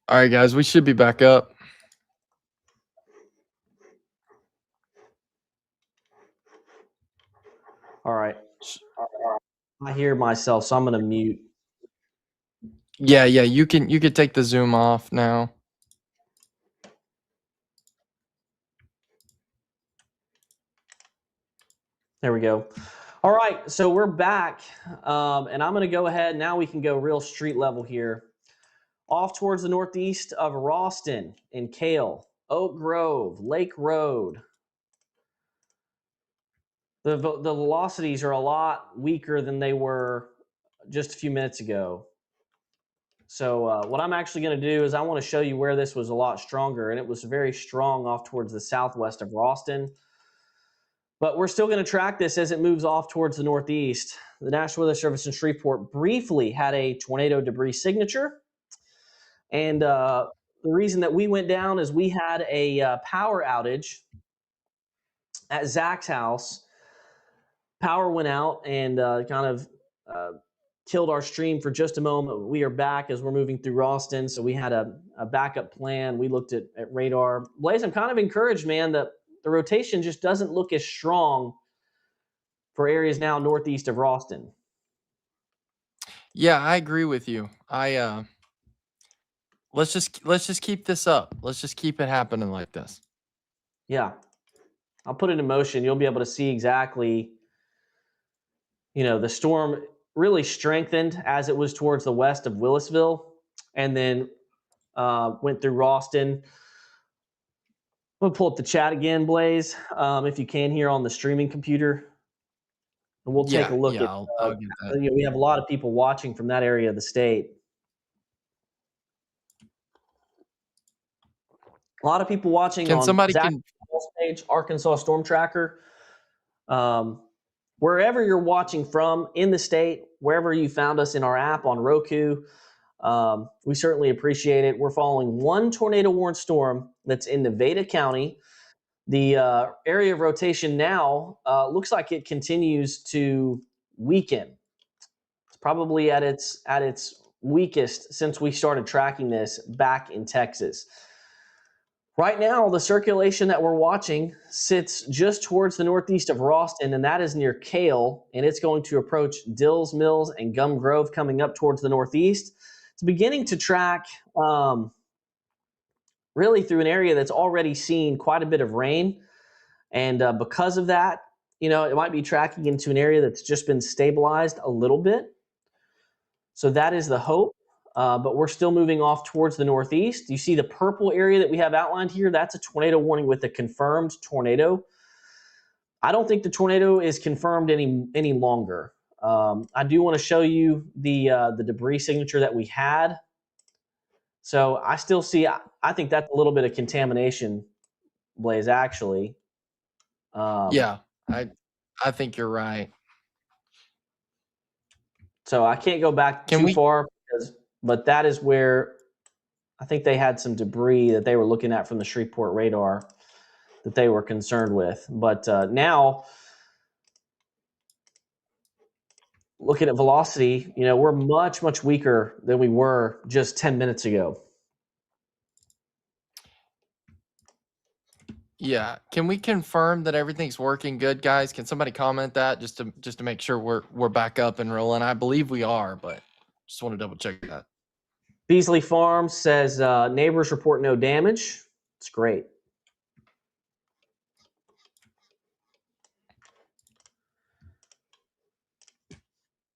All right, guys, we should be back up. All right. I hear myself, so I'm going to mute. Yeah, you can take the Zoom off now. There we go. All right, so we're back, and I'm going to go ahead. Now we can go real street level here. Off towards the northeast of Ralston and Cale, Oak Grove, Lake Road. The velocities are a lot weaker than they were just a few minutes ago. So what I'm actually going to do is I want to show you where this was a lot stronger, and it was very strong off towards the southwest of Ralston. But we're still going to track this as it moves off towards the northeast. The National Weather Service in Shreveport briefly had a tornado debris signature. And the reason that we went down is we had a power outage at Zach's house. Power went out and kind of killed our stream for just a moment. We are back as we're moving through Ralston. So we had a backup plan. We looked at radar. Blaze, I'm kind of encouraged, man, that the rotation just doesn't look as strong for areas now northeast of Ralston. Yeah, I agree with you. Let's just keep this up. Let's just keep it happening like this. Yeah. I'll put it in motion. You'll be able to see exactly, the storm really strengthened as it was towards the west of Willisville and then went through Ralston. I'm going to pull up the chat again, Blaze, if you can here on the streaming computer. And we'll take a look at, I'll get that. we have a lot of people watching from that area of the state. A lot of people watching on Zach's page, Arkansas Storm Tracker. Wherever you're watching from in the state, wherever you found us in our app on Roku, we certainly appreciate it. We're following one tornado warned storm that's in Nevada County. The area of rotation now looks like it continues to weaken. It's probably at its weakest since we started tracking this back in Texas. Right now, the circulation that we're watching sits just towards the northeast of Ralston, and that is near Cale, and it's going to approach Dills Mills and Gum Grove coming up towards the northeast. It's beginning to track really through an area that's already seen quite a bit of rain, and because of that, it might be tracking into an area that's just been stabilized a little bit. So that is the hope. But we're still moving off towards the northeast. You see the purple area that we have outlined here? That's a tornado warning with a confirmed tornado. I don't think the tornado is confirmed any longer. I do want to show you the debris signature that we had. So I still see, I think that's a little bit of contamination, Blaze, actually. Yeah, I think you're right. So I can't go back too far, but that is where I think they had some debris that they were looking at from the Shreveport radar that they were concerned with. But now, looking at velocity, we're much, much weaker than we were just 10 minutes ago. Yeah, can we confirm that everything's working good, guys? Can somebody comment that just to make sure we're back up and rolling? I believe we are, but just want to double check that. Beasley Farms says neighbors report no damage. It's great.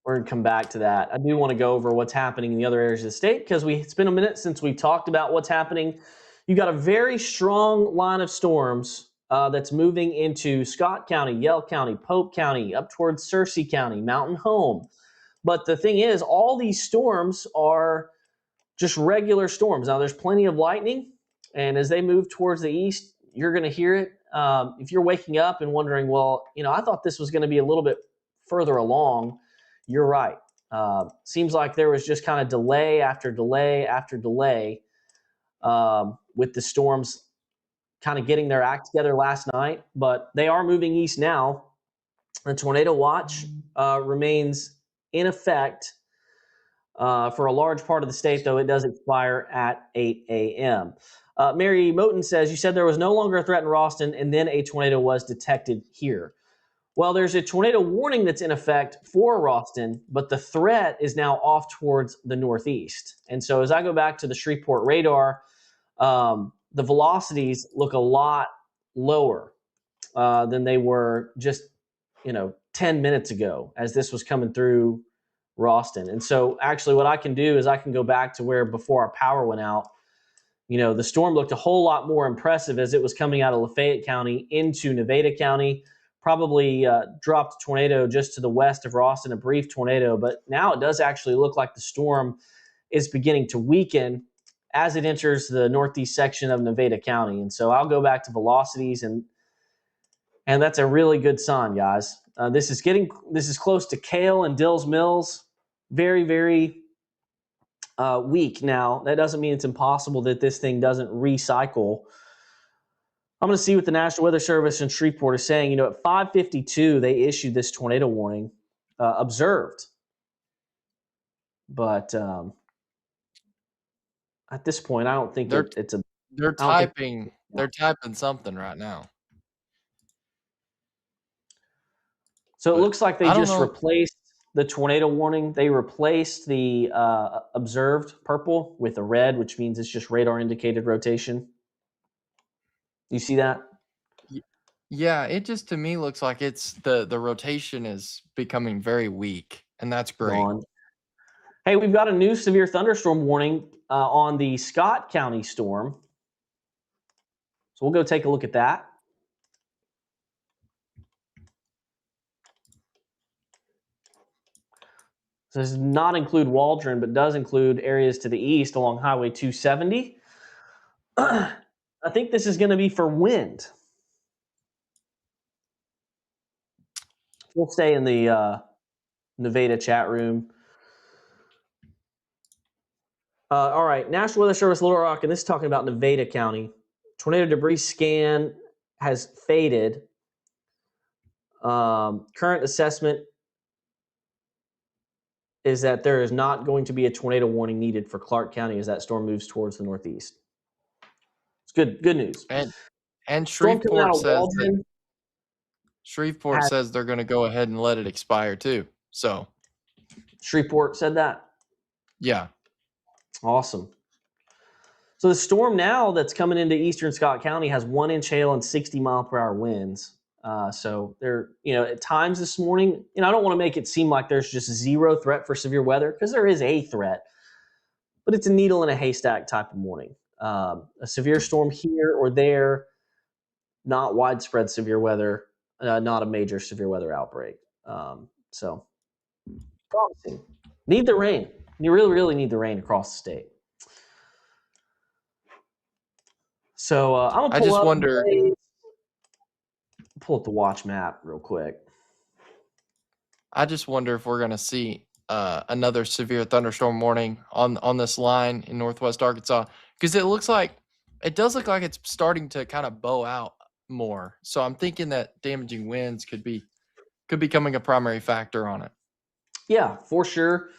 We're going to come back to that. I do want to go over what's happening in the other areas of the state because it's been a minute since we talked about what's happening. You got a very strong line of storms that's moving into Scott County, Yell County, Pope County, up towards Searcy County, Mountain Home. But the thing is, all these storms are just regular storms. Now, there's plenty of lightning, and as they move towards the east, you're going to hear it. If you're waking up and wondering, well, I thought this was going to be a little bit further along, you're right. Seems like there was just kind of delay after delay after delay with the storms kind of getting their act together last night, but they are moving east now. The tornado watch remains in effect For a large part of the state, though, it does expire at 8 a.m. Mary Moten says, you said there was no longer a threat in Ralston, and then a tornado was detected here. Well, there's a tornado warning that's in effect for Ralston, but the threat is now off towards the northeast. And so as I go back to the Shreveport radar, the velocities look a lot lower than they were just 10 minutes ago as this was coming through Ralston. And so actually what I can do is I can go back to where before our power went out, the storm looked a whole lot more impressive as it was coming out of Lafayette County into Nevada County. Probably dropped a tornado just to the west of Ralston, a brief tornado, but now it does actually look like the storm is beginning to weaken as it enters the northeast section of Nevada County. And so I'll go back to velocities, and that's a really good sign, guys. This is close to Cale and Dills Mills. Very, very weak. Now, that doesn't mean it's impossible that this thing doesn't recycle. I'm going to see what the National Weather Service in Shreveport is saying. At 5:52, they issued this tornado warning, observed. But at this point, I don't think it's a. They're typing. They're typing something right now. So it looks like they just replaced the tornado warning. They replaced the observed purple with a red, which means it's just radar indicated rotation. You see that? Yeah, it just to me looks like it's the rotation is becoming very weak, and that's great. Gone. Hey, we've got a new severe thunderstorm warning on the Scott County storm. So we'll go take a look at that. So this does not include Waldron, but does include areas to the east along Highway 270. I think this is going to be for wind. We'll stay in the Nevada chat room. All right, National Weather Service Little Rock, and this is talking about Nevada County. Tornado debris scan has faded. Current assessment is that there is not going to be a tornado warning needed for Clark County as that storm moves towards the northeast. It's good news. And Shreveport says they're going to go ahead and let it expire too. So Shreveport said that? Yeah. Awesome. So the storm now that's coming into eastern Scott County has 1-inch hail and 60-mile-per-hour winds. So they're, at times this morning, I don't want to make it seem like there's just zero threat for severe weather, because there is a threat, but it's a needle in a haystack type of morning. A severe storm here or there, not widespread severe weather, not a major severe weather outbreak. So promising. Need the rain. You really, really need the rain across the state. So I'm gonna pull up the watch map real quick. I just wonder if we're going to see another severe thunderstorm warning on this line in northwest Arkansas, because it does look like it's starting to kind of bow out more. So I'm thinking that damaging winds could be becoming a primary factor on it. Yeah, for sure.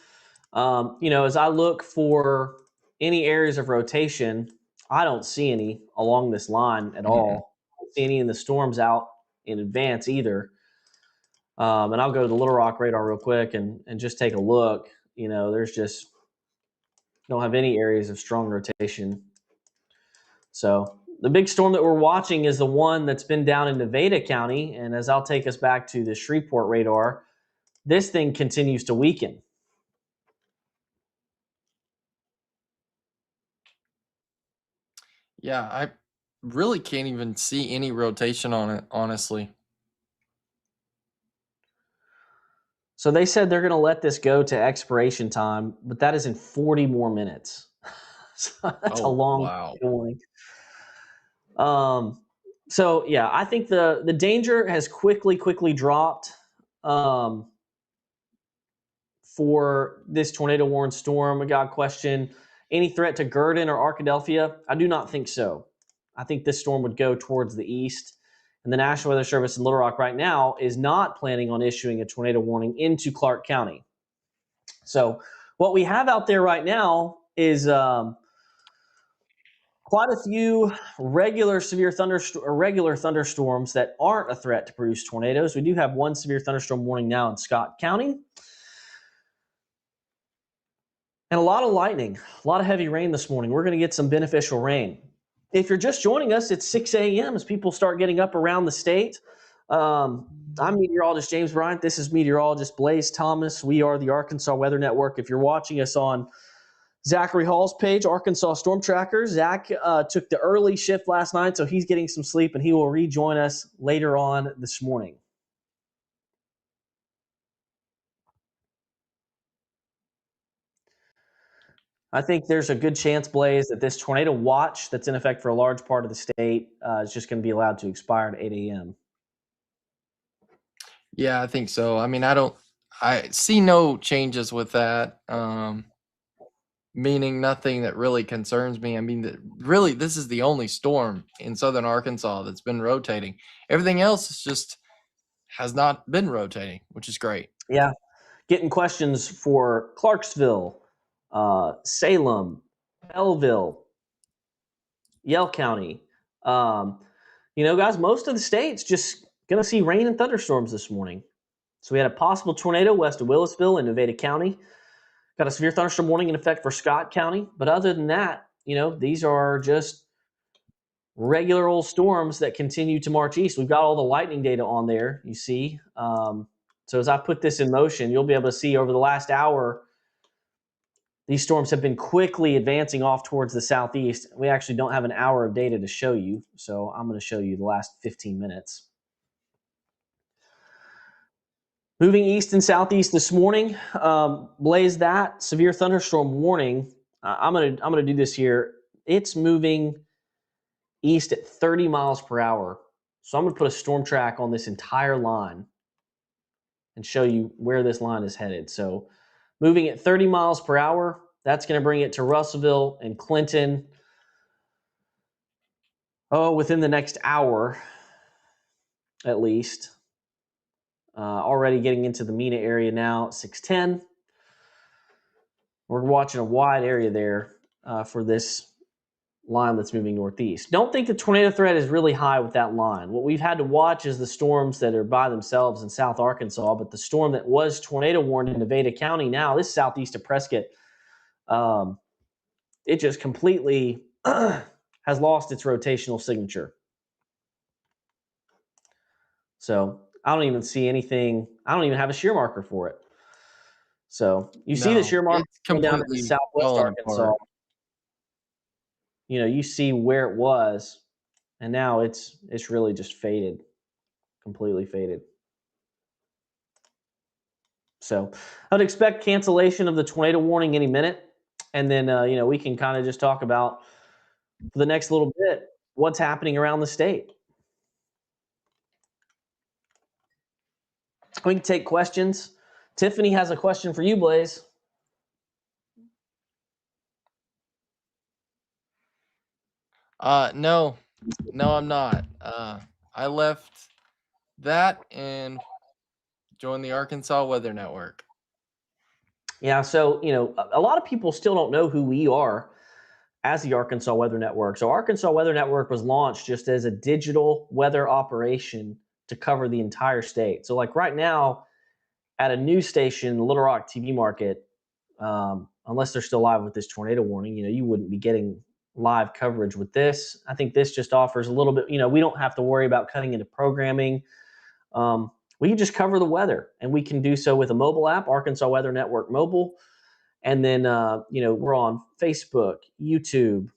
As I look for any areas of rotation, I don't see any along this line at all. I don't see any in the storms out in advance either. And I'll go to the Little Rock radar real quick and just take a look. There's just don't have any areas of strong rotation. So the big storm that we're watching is the one that's been down in Nevada County. And as I'll take us back to the Shreveport radar, this thing continues to weaken. Yeah, I really can't even see any rotation on it, honestly. So they said they're going to let this go to expiration time, but that is in 40 more minutes. So that's a long warning. So yeah, I think the danger has quickly dropped for this tornado warning storm. We got a question: any threat to Gurdon or Arkadelphia? I do not think so. I think this storm would go towards the east. And the National Weather Service in Little Rock right now is not planning on issuing a tornado warning into Clark County. So What we have out there right now is quite a few regular thunderstorms that aren't a threat to produce tornadoes. We do have one severe thunderstorm warning now in Scott County. And a lot of lightning, a lot of heavy rain this morning. We're going to get some beneficial rain. If you're just joining us, it's 6 a.m. as people start getting up around the state. I'm meteorologist James Bryant. This is meteorologist Blaze Thomas. We are the Arkansas Weather Network. If you're watching us on Zachary Hall's page, Arkansas Storm Tracker, Zach took the early shift last night, so he's getting some sleep, and he will rejoin us later on this morning. I think there's a good chance, Blaze, that this tornado watch that's in effect for a large part of the state is just going to be allowed to expire at 8 a.m. Yeah, I think so. I mean, I see no changes with that. Meaning nothing that really concerns me. I mean, really, this is the only storm in southern Arkansas that's been rotating. Everything else is just has not been rotating, which is great. Yeah. Getting questions for Clarksville, Salem, Belleville, Yell County. Guys, most of the state's just going to see rain and thunderstorms this morning. So we had a possible tornado west of Willisville in Nevada County. Got a severe thunderstorm warning in effect for Scott County. But other than that, these are just regular old storms that continue to march east. We've got all the lightning data on there, you see. So as I put this in motion, you'll be able to see over the last hour, these storms have been quickly advancing off towards the southeast. We actually don't have an hour of data to show you, so I'm going to show you the last 15 minutes. Moving east and southeast this morning, Blaze, that severe thunderstorm warning. I'm gonna do this here. It's moving east at 30 miles per hour. So I'm gonna put a storm track on this entire line and show you where this line is headed. So moving at 30 miles per hour, that's going to bring it to Russellville and Clinton. Within the next hour, at least. Already getting into the Mena area now, 610. We're watching a wide area there for this line that's moving northeast. Don't think the tornado threat is really high with that line. What we've had to watch is the storms that are by themselves in South Arkansas, but the storm that was tornado warned in Nevada County now, this is southeast of Prescott, it just completely has lost its rotational signature. So I don't even see anything. I don't even have a shear marker for it. So you see the shear marker down in southwest Arkansas. Apart. You see where it was, and now it's really just faded, completely faded. So I'd expect cancellation of the tornado warning any minute, and then we can kind of just talk about for the next little bit what's happening around the state. We can take questions. Tiffany has a question for you, Blaze. No, I'm not. I left that and joined the Arkansas Weather Network. Yeah, so, a lot of people still don't know who we are as the Arkansas Weather Network. So Arkansas Weather Network was launched just as a digital weather operation to cover the entire state. So like right now at a news station, Little Rock TV market, unless they're still live with this tornado warning, you wouldn't be getting live coverage with this. I think this just offers a little bit, we don't have to worry about cutting into programming. We can just cover the weather, and we can do so with a mobile app, Arkansas Weather Network Mobile. And then, we're on Facebook, YouTube,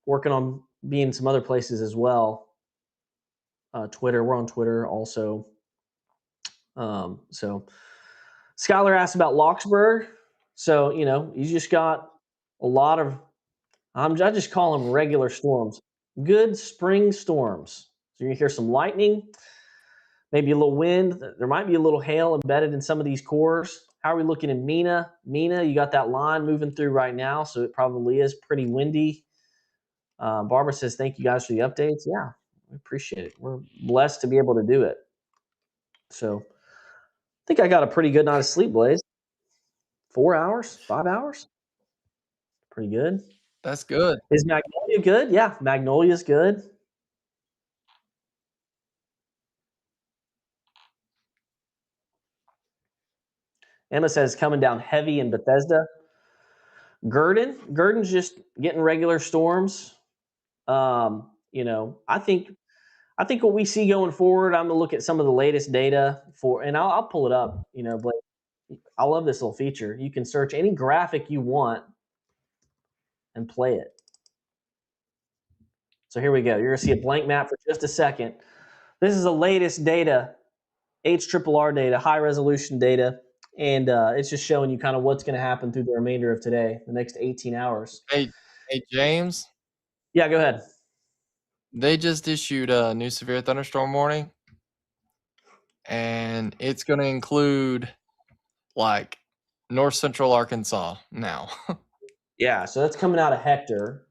working on being some other places as well. Twitter, we're on Twitter also. So Skylar asked about Locksburg. So, you just got a lot of, I just call them regular storms, good spring storms. So you're going to hear some lightning, maybe a little wind. There might be a little hail embedded in some of these cores. How are we looking in Mena? Mena, you got that line moving through right now, so it probably is pretty windy. Barbara says, thank you guys for the updates. Yeah, we appreciate it. We're blessed to be able to do it. So I think I got a pretty good night of sleep, Blaze. 4 hours, 5 hours. Pretty good. That's good. Is Magnolia good? Yeah, Magnolia's good. Emma says coming down heavy in Bethesda. Gurdon's just getting regular storms. I think what we see going forward, I'm gonna look at some of the latest data for, and I'll pull it up. Blake, I love this little feature. You can search any graphic you want and play it. So here we go. You're gonna see a blank map for just a second. This is the latest data, HRRR data, high resolution data, and it's just showing you kind of what's going to happen through the remainder of today, the next 18 hours. Hey, James. Yeah, go ahead. They just issued a new severe thunderstorm warning, and it's going to include like north central Arkansas now. Yeah, so that's coming out of Hector,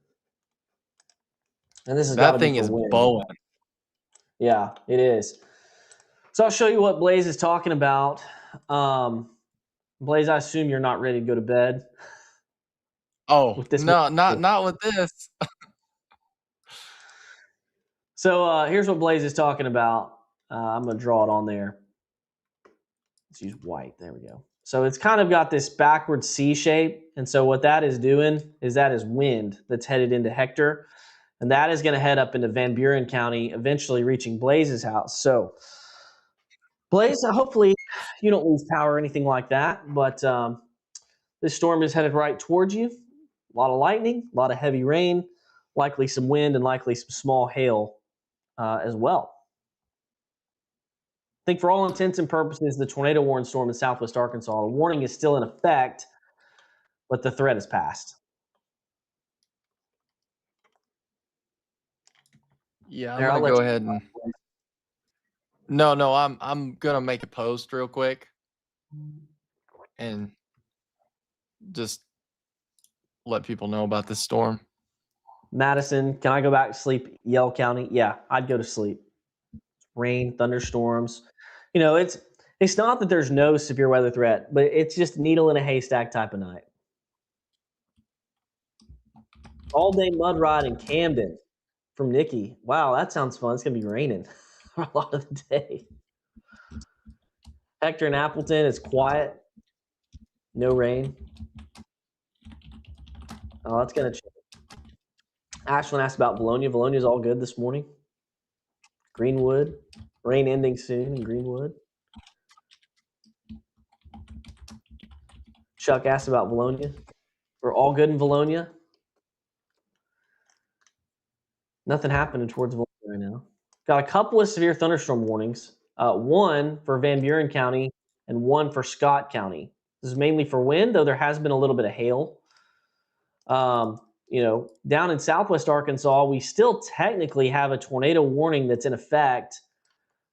and this has got to That be thing for is wind. bowing. Yeah, it is. So I'll show you what Blaze is talking about. Blaze, I assume you're not ready to go to bed. Oh with this no, not with this. So here's what Blaze is talking about. I'm going to draw it on there. Let's use white. There we go. So it's kind of got this backward C shape. And so what that is doing is that is wind that's headed into Hector. And that is going to head up into Van Buren County, eventually reaching Blaze's house. So Blaze, hopefully you don't lose power or anything like that. But this storm is headed right towards you. A lot of lightning, a lot of heavy rain, likely some wind, and likely some small hail as well. I think for all intents and purposes, the tornado warning storm in southwest Arkansas, the warning is still in effect, but the threat has passed. Yeah, I'm gonna go ahead and. No, I'm gonna make a post real quick, and just let people know about this storm. Madison, can I go back to sleep? Yell County, yeah, I'd go to sleep. Rain, thunderstorms. It's not that there's no severe weather threat, but it's just needle in a haystack type of night. All day mud ride in Camden from Nikki. Wow, that sounds fun. It's gonna be raining for a lot of the day. Hector and Appleton, it's quiet. No rain. Oh, that's gonna change. Ashlyn asked about Valonia. Valonia's all good this morning. Greenwood, rain ending soon in Greenwood. Chuck asked about Valonia. We're all good in Valonia. Nothing happening towards Valonia right now. Got a couple of severe thunderstorm warnings. One for Van Buren County and one for Scott County. This is mainly for wind, though there has been a little bit of hail. Down in southwest Arkansas, we still technically have a tornado warning that's in effect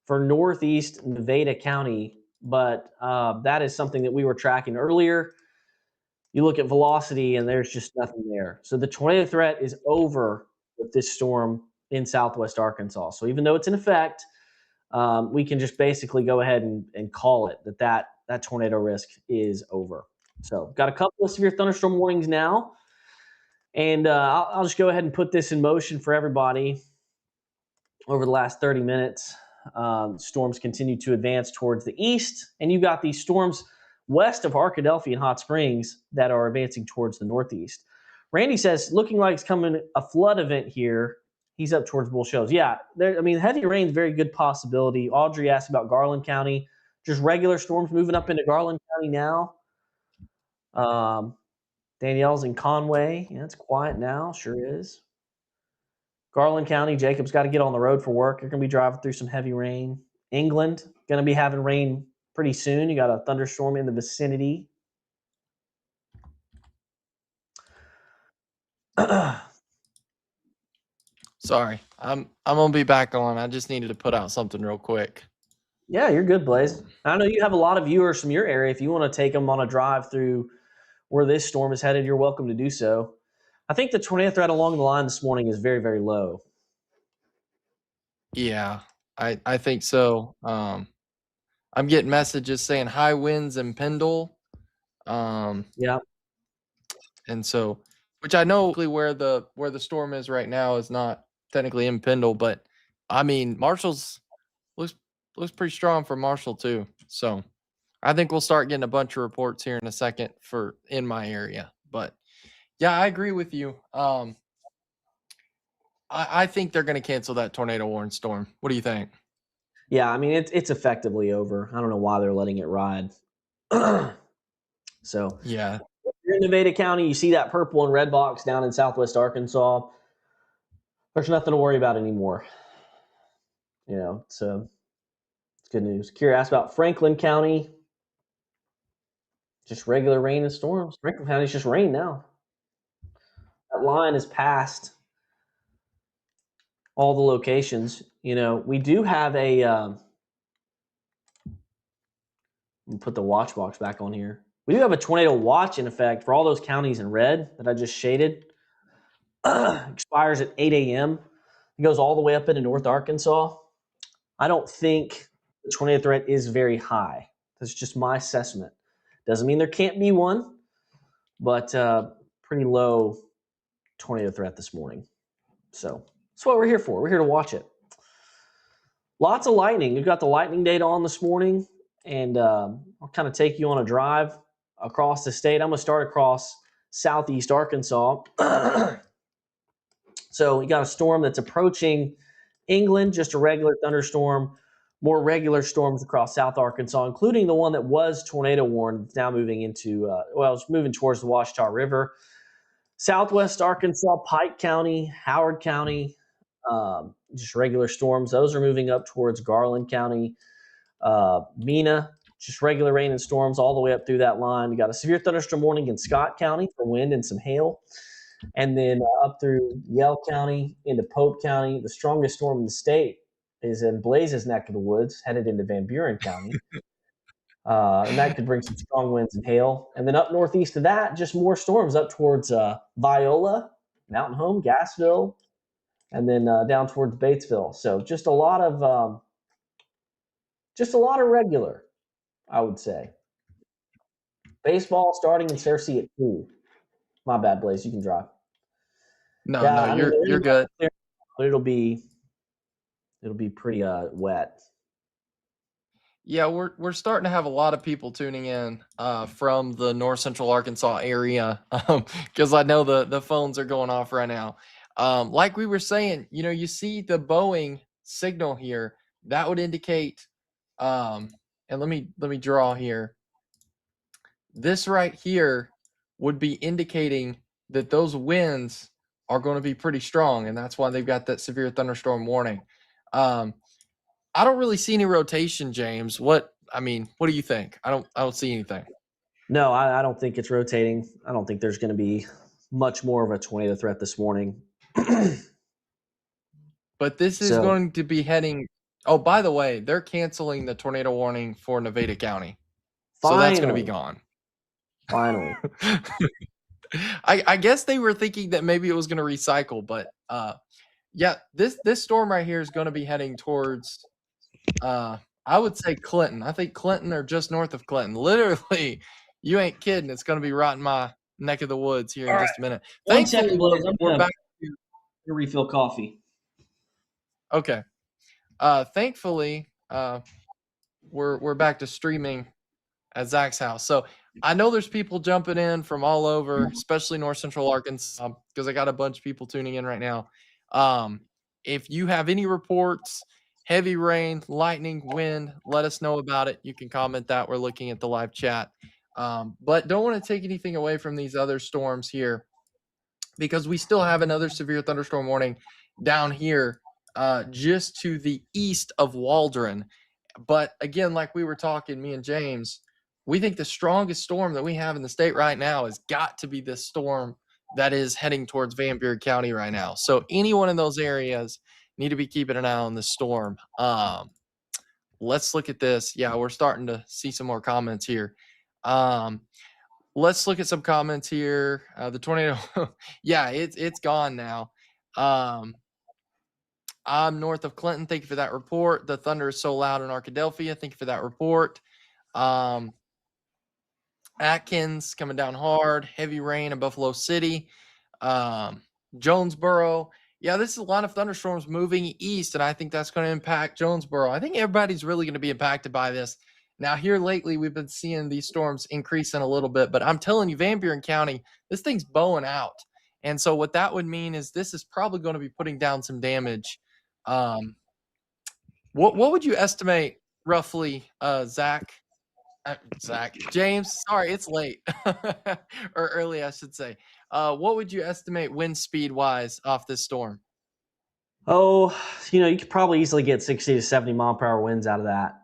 for northeast Nevada County, but that is something that we were tracking earlier. You look at velocity, and there's just nothing there. So the tornado threat is over with this storm in southwest Arkansas. So even though it's in effect, we can just basically go ahead and call it that tornado risk is over. So got a couple of severe thunderstorm warnings now. And I'll just go ahead and put this in motion for everybody. Over the last 30 minutes, storms continue to advance towards the east, and you've got these storms west of Arkadelphia and Hot Springs that are advancing towards the northeast. Randy says, looking like it's coming a flood event here. He's up towards Bull Shoals. Yeah, heavy rain is a very good possibility. Audrey asked about Garland County. Just regular storms moving up into Garland County now. Danielle's in Conway. Yeah, it's quiet now. Sure is. Garland County, Jacob's got to get on the road for work. You're going to be driving through some heavy rain. England, going to be having rain pretty soon. You got a thunderstorm in the vicinity. Sorry, I'm gonna be back on. I just needed to put out something real quick. Yeah, you're good, Blaze. I know you have a lot of viewers from your area. If you want to take them on a drive through where this storm is headed, you're welcome to do so. I think the tornado threat along the line this morning is very, very low. Yeah, I think so. I'm getting messages saying high winds in Pendle. Yeah. And so, which I know where the storm is right now is not technically in Pendle, but I mean Marshall's looks looks pretty strong for Marshall too. So I think we'll start getting a bunch of reports here in a second for in my area. But yeah, I agree with you. I think they're going to cancel that tornado warning storm. What do you think? Yeah, I mean it's effectively over. I don't know why they're letting it ride. So Yeah, if you're in Nevada County, you see that purple and red box down in Southwest Arkansas. There's nothing to worry about anymore. So it's good news. Kira asked about Franklin County. Just regular rain and storms. Franklin County's just rain now. That line is past all the locations. We do have a. Put the watch box back on here. We do have a tornado watch in effect for all those counties in red that I just shaded. Expires at 8 a.m. It goes all the way up into North Arkansas. I don't think the tornado threat is very high. That's just my assessment. Doesn't mean there can't be one, but pretty low tornado threat this morning. So that's what we're here for. We're here to watch it. Lots of lightning. We've got the lightning data on this morning, and I'll kind of take you on a drive across the state. I'm going to start across southeast Arkansas. So you got a storm that's approaching England, just a regular thunderstorm. More regular storms across South Arkansas, including the one that was tornado warned. It's now moving into, it's moving towards the Ouachita River. Southwest Arkansas, Pike County, Howard County, just regular storms. Those are moving up towards Garland County. Mena, just regular rain and storms all the way up through that line. We got a severe thunderstorm warning in Scott County for wind and some hail. And then up through Yell County into Pope County. The strongest storm in the state is in Blaze's neck of the woods, headed into Van Buren County. And that could bring some strong winds and hail. And then up northeast of that, just more storms up towards Viola, Mountain Home, Gassville, and then down towards Batesville. So just a lot of regular, I would say. Baseball starting in Cersei at 2. My bad, Blaze. You can drive. no, Yeah, no, I mean you're good. but it'll be pretty wet. Yeah, we're starting to have a lot of people tuning in from the North Central Arkansas area because I know the phones are going off right now. Like we were saying, you see the Boeing signal here that would indicate, and let me draw here. This right here would be indicating that those winds are going to be pretty strong, and that's why they've got that severe thunderstorm warning. I don't really see any rotation, James. What do you think? I don't see anything. No, I don't think it's rotating. I don't think there's going to be much more of a tornado threat this morning. But this is going to be heading. Oh, by the way, they're canceling the tornado warning for Nevada County. So that's going to be gone. Finally. I guess they were thinking that maybe it was going to recycle, but yeah, this storm right here is going to be heading towards I would say Clinton. I think Clinton or just north of Clinton. Literally, you ain't kidding. It's going to be right in my neck of the woods here in just a minute. One second, Blaze. We're back to refill coffee. Okay. Thankfully, we're back to streaming at Zach's house. So I know there's people jumping in from all over, especially North Central Arkansas, because I got a bunch of people tuning in right now. If you have any reports, heavy rain, lightning, wind, let us know about it. You can comment that. We're looking at the live chat. But don't want to take anything away from these other storms here because we still have another severe thunderstorm warning down here just to the east of Waldron. But again, like we were talking, me and James, we think the strongest storm that we have in the state right now has got to be this storm that is heading towards Van Buren County right now. So anyone in those areas need to be keeping an eye on this storm. Let's look at this. Yeah, we're starting to see some more comments here. Let's look at some comments here. The tornado, yeah, it's gone now. I'm north of Clinton. Thank you for that report. The thunder is so loud in Arkadelphia. Thank you for that report. Atkins coming down hard, heavy rain in Buffalo City, Jonesboro. Yeah, this is a lot of thunderstorms moving east, and I think that's going to impact Jonesboro. I think everybody's really going to be impacted by this. Now, here lately, we've been seeing these storms increasing a little bit, but I'm telling you, Van Buren County, this thing's bowing out. And so, what that would mean is this is probably going to be putting down some damage. Um, what would you estimate roughly, James? Sorry, it's late or early, I should say. What would you estimate wind speed wise off this storm? Oh, you could probably easily get 60 to 70 mile per hour winds out of that.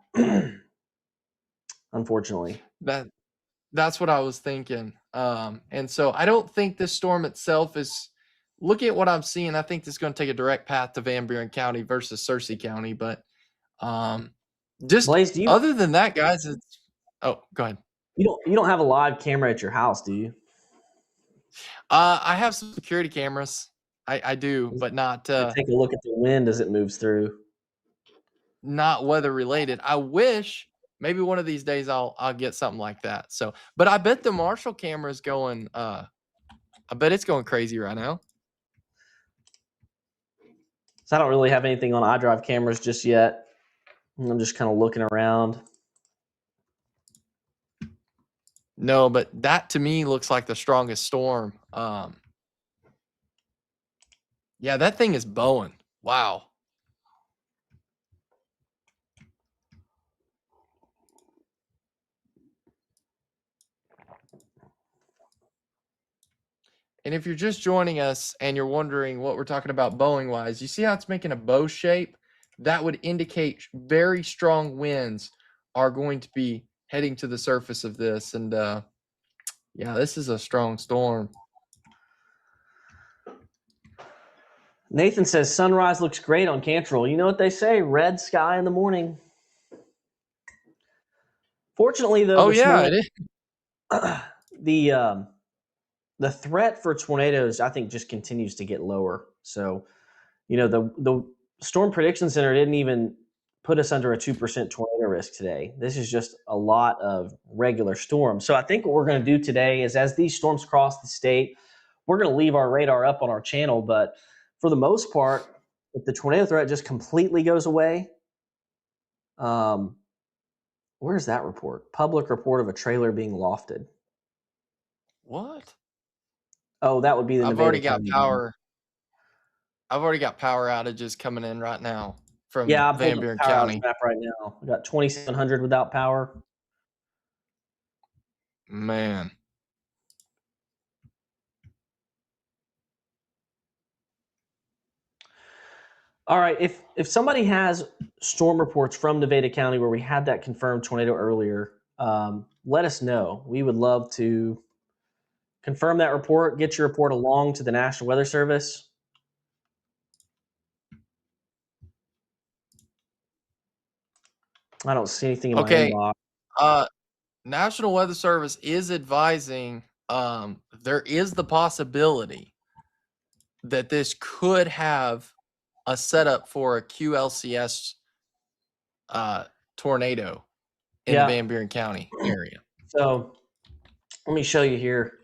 Unfortunately. That's what I was thinking. And so I don't think this storm itself is. Looking at what I'm seeing, I think this is going to take a direct path to Van Buren County versus Searcy County. But just Blaze, other than that, guys, it's. Oh, go ahead. You don't have a live camera at your house, do you? I have some security cameras. I do, but not Take a look at the wind as it moves through. not weather related. I wish maybe one of these days I'll get something like that. So, but I bet the Marshall camera is going. I bet it's going crazy right now. So I don't really have anything on iDrive cameras just yet. I'm just kind of looking around. No, but that to me looks like the strongest storm. Yeah, that thing is bowing. Wow. And if you're just joining us and you're wondering what we're talking about bowing wise, you see how it's making a bow shape? That would indicate very strong winds are going to be heading to the surface of this. And yeah, this is a strong storm. Nathan says sunrise looks great on Cantrell. You know what they say? Red sky in the morning. Fortunately, though, It is. the threat for tornadoes, I think, just continues to get lower. So, the Storm Prediction Center didn't even put us under a 2% tornado risk today. This is just a lot of regular storms. So I think what we're going to do today is, as these storms cross the state, we're going to leave our radar up on our channel. But for the most part, if the tornado threat just completely goes away, where's that report? Public report of a trailer being lofted. What? Oh, that would be the I've Nevada already got County. power. I've already got power outages coming in right now from Yeah, I Van pulled Buren the power outage County. map right now. We got 2,700 without power. Man. All right, if somebody has storm reports from Nevada County where we had that confirmed tornado earlier, let us know. We would love to confirm that report, get your report along to the National Weather Service. I don't see anything in my inbox. National Weather Service is advising there is the possibility that this could have a setup for a QLCS tornado in the Van Buren County area. So let me show you here.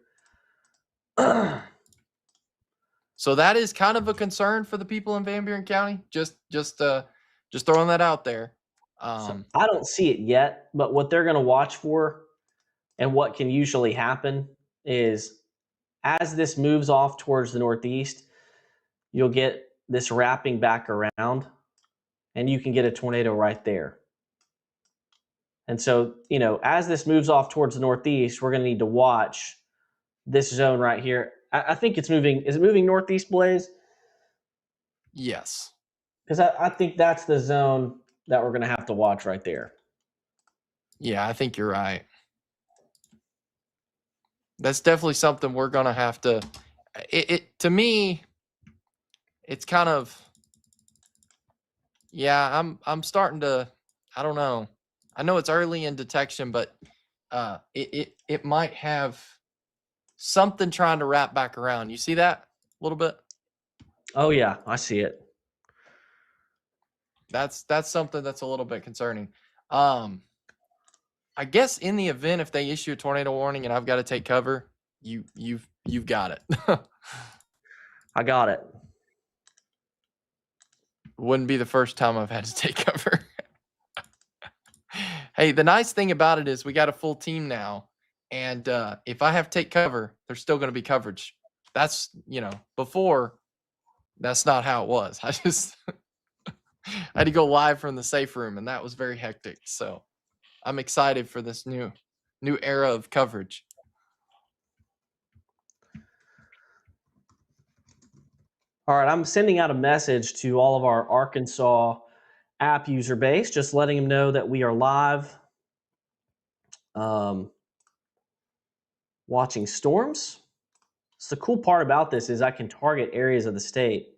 So that is kind of a concern for the people in Van Buren County. Just throwing that out there. So I don't see it yet, but what they're going to watch for and what can usually happen is, as this moves off towards the northeast, you'll get this wrapping back around and you can get a tornado right there. And so, as this moves off towards the northeast, we're going to need to watch this zone right here. I think it's moving. Is it moving northeast, Blaze? Yes. Because I think that's the zone that we're going to have to watch right there. Yeah, I think you're right. That's definitely something we're going to have to. To me, it's kind of. Yeah, I'm starting to. I don't know. I know it's early in detection, but it might have something trying to wrap back around. You see that a little bit? Oh yeah, I see it. That's something that's a little bit concerning. I guess in the event if they issue a tornado warning and I've got to take cover, you've got it. I got it. Wouldn't be the first time I've had to take cover. Hey, the nice thing about it is we got a full team now, and if I have to take cover, there's still going to be coverage. That's before that's not how it was. I just I had to go live from the safe room, and that was very hectic. So I'm excited for this new era of coverage. All right, I'm sending out a message to all of our Arkansas app user base, just letting them know that we are live watching storms. So the cool part about this is I can target areas of the state.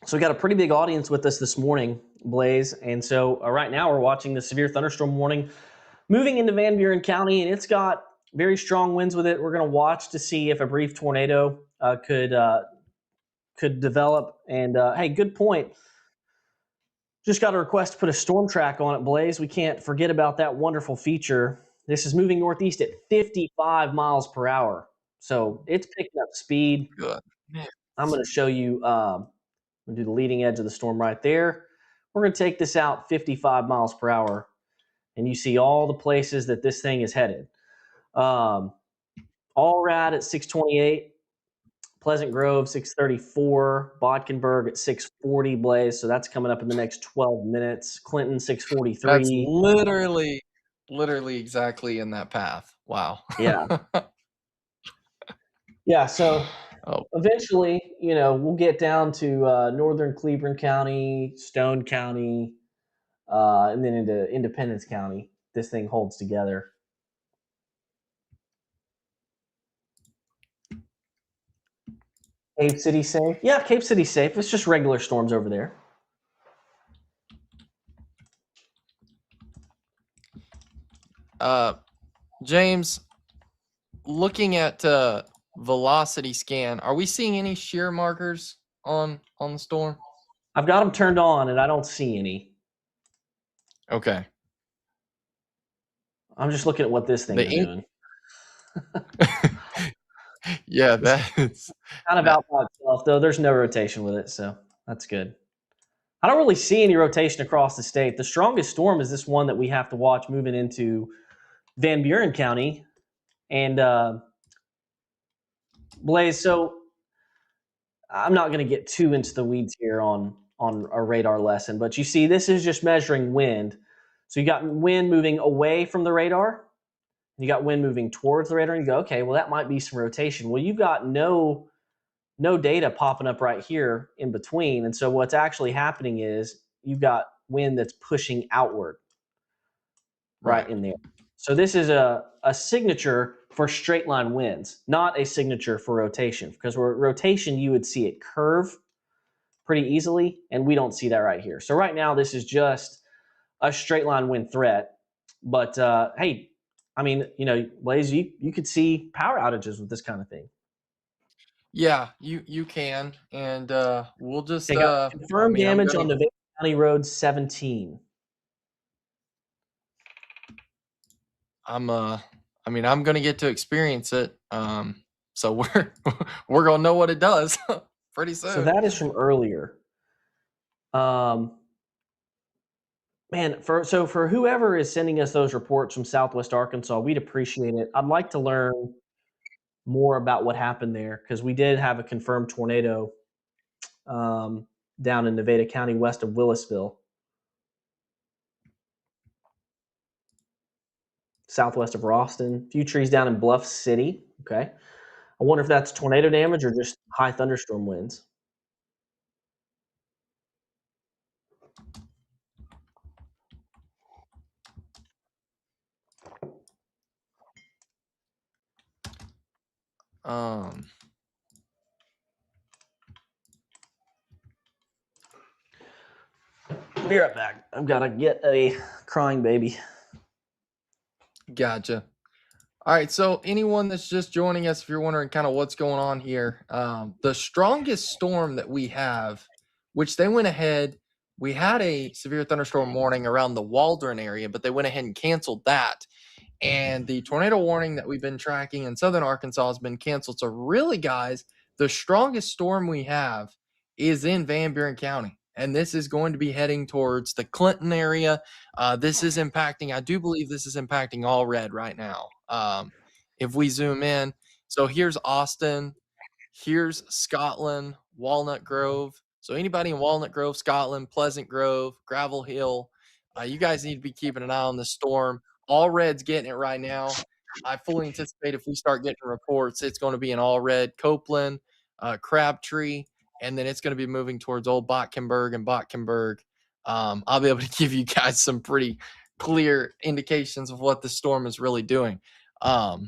So we got a pretty big audience with us this morning, Blaze. And so right now we're watching the severe thunderstorm warning moving into Van Buren County, and it's got very strong winds with it. We're going to watch to see if a brief tornado could develop. And hey, good point. Just got a request to put a storm track on it, Blaze. We can't forget about that wonderful feature. This is moving northeast at 55 miles per hour. So it's picking up speed. Good. I'm going to show you, I'm going to do the leading edge of the storm right there. We're going to take this out 55 miles per hour, and you see all the places that this thing is headed. Allrad at 628. Pleasant Grove, 634. Bodkenberg at 640, Blaze. So that's coming up in the next 12 minutes. Clinton, 643. That's literally exactly in that path. Wow. Yeah. Yeah. So eventually, we'll get down to northern Cleveland County, Stone County, and then into Independence County. This thing holds together. Cape City safe? Yeah, Cape City safe. It's just regular storms over there. James, looking at velocity scan, are we seeing any shear markers on the storm? I've got them turned on, and I don't see any. Okay. I'm just looking at what this thing is doing. Yeah, that's kind of out by itself, though. There's no rotation with it, so that's good. I don't really see any rotation across the state. The strongest storm is this one that we have to watch moving into Van Buren County. And Blaze, so I'm not going to get too into the weeds here on a radar lesson, but you see this is just measuring wind. So you got wind moving away from the radar, and you got wind moving towards the radar, and you go, okay, well, that might be some rotation. Well, you've got no data popping up right here in between. And so what's actually happening is you've got wind that's pushing outward right in there. So this is a signature for straight line winds, not a signature for rotation, because rotation, you would see it curve pretty easily, and we don't see that right here. So right now, this is just a straight line wind threat. But hey, I mean, Blaze, you could see power outages with this kind of thing. Yeah, you can, and we'll just confirm damage on Nevada County Road 17. I'm gonna get to experience it. So we're gonna know what it does pretty soon. So that is from earlier. Man, for whoever is sending us those reports from Southwest Arkansas, we'd appreciate it. I'd like to learn more about what happened there, because we did have a confirmed tornado down in Nevada County west of Willisville, southwest of Ralston. A few trees down in Bluff City. Okay. I wonder if that's tornado damage or just high thunderstorm winds. Be right back. I've got to get a crying baby. Gotcha. All right, so anyone that's just joining us, if you're wondering kind of what's going on here, the strongest storm that we have, which they went ahead, we had a severe thunderstorm warning around the Waldron area, but they went ahead and canceled that. And the tornado warning that we've been tracking in southern Arkansas has been canceled. So, really, guys, the strongest storm we have is in Van Buren County. And this is going to be heading towards the Clinton area. This is impacting, I do believe this is impacting all red right now. If we zoom in, so here's Austin, here's Scotland, Walnut Grove. So anybody in Walnut Grove, Scotland, Pleasant Grove, Gravel Hill, you guys need to be keeping an eye on the storm. All red's getting it right now. I fully anticipate if we start getting reports, it's going to be in all red, Copeland, Crabtree, and then it's going to be moving towards Old Botkenberg and Botkenberg. I'll be able to give you guys some pretty clear indications of what the storm is really doing. Not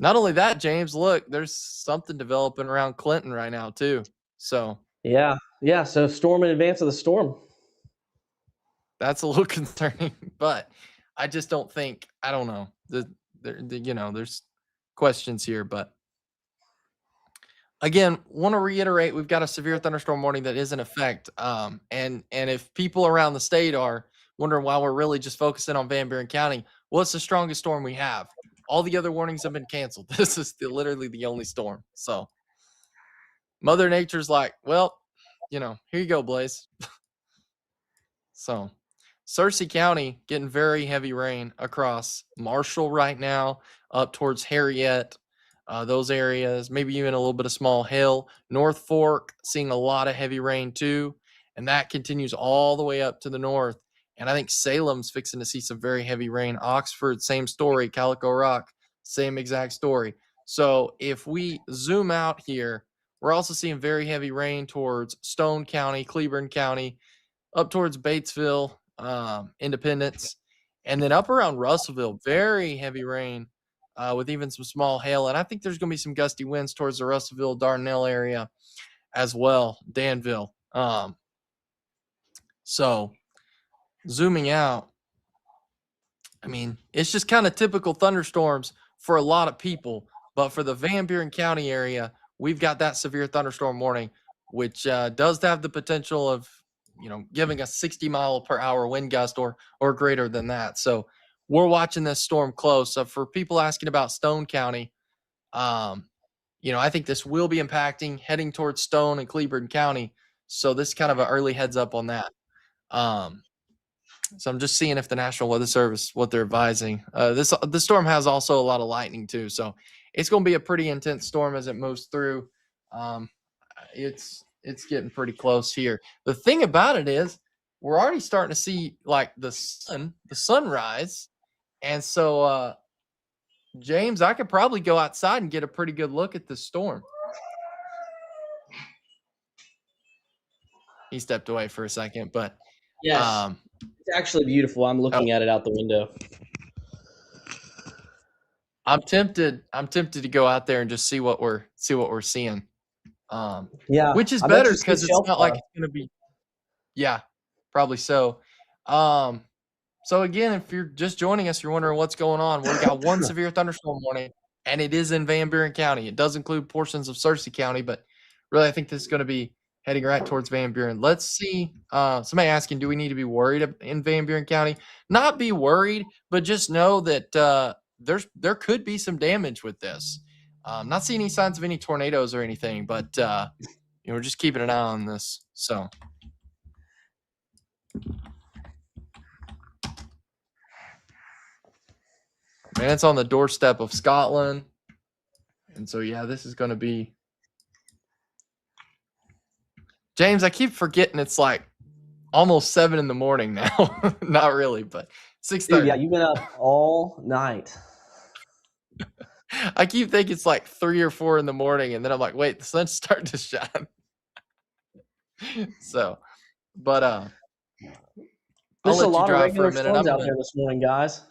only that, James, look, there's something developing around Clinton right now too. So Yeah. So storm in advance of the storm. that's a little concerning, but I just don't think, I don't know. There's questions here, but again, want to reiterate, we've got a severe thunderstorm warning that is in effect. And if people around the state are wondering why we're really just focusing on Van Buren County, well, it's the strongest storm we have. All the other warnings have been canceled. This is literally the only storm. So Mother Nature's like, well, here you go, Blaze. So Searcy County getting very heavy rain across Marshall right now, up towards Harriet, those areas, maybe even a little bit of Small Hill. North Fork seeing a lot of heavy rain too, and that continues all the way up to the north. And I think Salem's fixing to see some very heavy rain. Oxford, same story. Calico Rock, same exact story. So if we zoom out here, we're also seeing very heavy rain towards Stone County, Cleburne County, up towards Batesville, Independence, and then up around Russellville, very heavy rain with even some small hail. And I think there's going to be some gusty winds towards the Russellville, Dardanelle area as well, Danville. So zooming out, I mean, it's just kind of typical thunderstorms for a lot of people. But for the Van Buren County area, we've got that severe thunderstorm warning, which does have the potential of, giving us 60-mile-per-hour wind gust or greater than that. So we're watching this storm close. So for people asking about Stone County, I think this will be impacting heading towards Stone and Cleburne County. So this is kind of an early heads up on that. So I'm just seeing if the National Weather Service, what they're advising. The storm has also a lot of lightning too, so it's going to be a pretty intense storm as it moves through. It's getting pretty close here. The thing about it is, we're already starting to see like the sunrise, and so James, I could probably go outside and get a pretty good look at the storm. He stepped away for a second, but yes. It's actually beautiful. I'm looking at it out the window. I'm tempted to go out there and just see what we're seeing. Yeah, which is better because it's not like it's going to be. Yeah, probably so. So again, if you're just joining us, you're wondering what's going on. We've got one severe thunderstorm warning, and it is in Van Buren County. It does include portions of Searcy County, but really, I think this is going to be heading right towards Van Buren. Let's see. Somebody asking, do we need to be worried in Van Buren County? Not be worried, but just know that there could be some damage with this. Not seeing any signs of any tornadoes or anything, but we're just keeping an eye on this. So. Man, it's on the doorstep of Scotland. And so, yeah, this is going to be. James, I keep forgetting it's like almost 7 in the morning now. Not really, but 6:30. Yeah, you've been up all night. I keep thinking it's like 3 or 4 in the morning, and then I'm like, wait, the sun's starting to shine. So, but there's a lot of regular storms out there this morning, guys.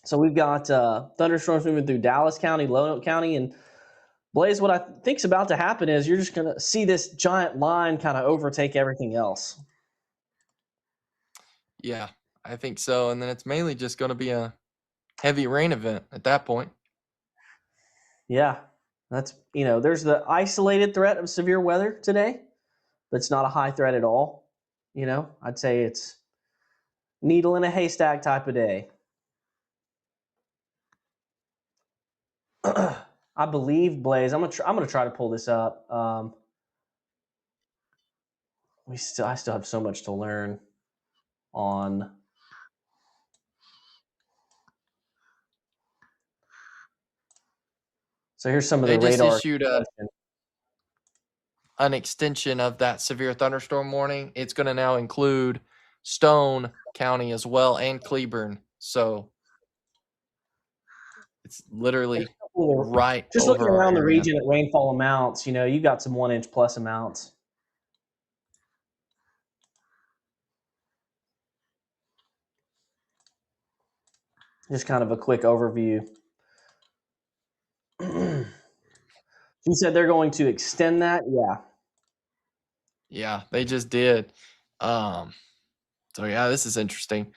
So we've got thunderstorms moving through Dallas County, Lonoke County, and Blaze, what I think's about to happen is you're just going to see this giant line kind of overtake everything else. Yeah, I think so. And then it's mainly just going to be a heavy rain event at that point. Yeah, that's there's the isolated threat of severe weather today, but it's not a high threat at all. I'd say it's needle in a haystack type of day. I believe Blaze. I'm gonna try to pull this up. I still have so much to learn on. So here's some of They the just radar. issued an extension of that severe thunderstorm warning. It's going to now include Stone County as well and Cleburne. So it's literally right Just over looking our around the area. region at rainfall amounts, you got some 1 inch plus amounts. Just kind of a quick overview. You said they're going to extend that? Yeah. Yeah, they just did. So yeah, this is interesting.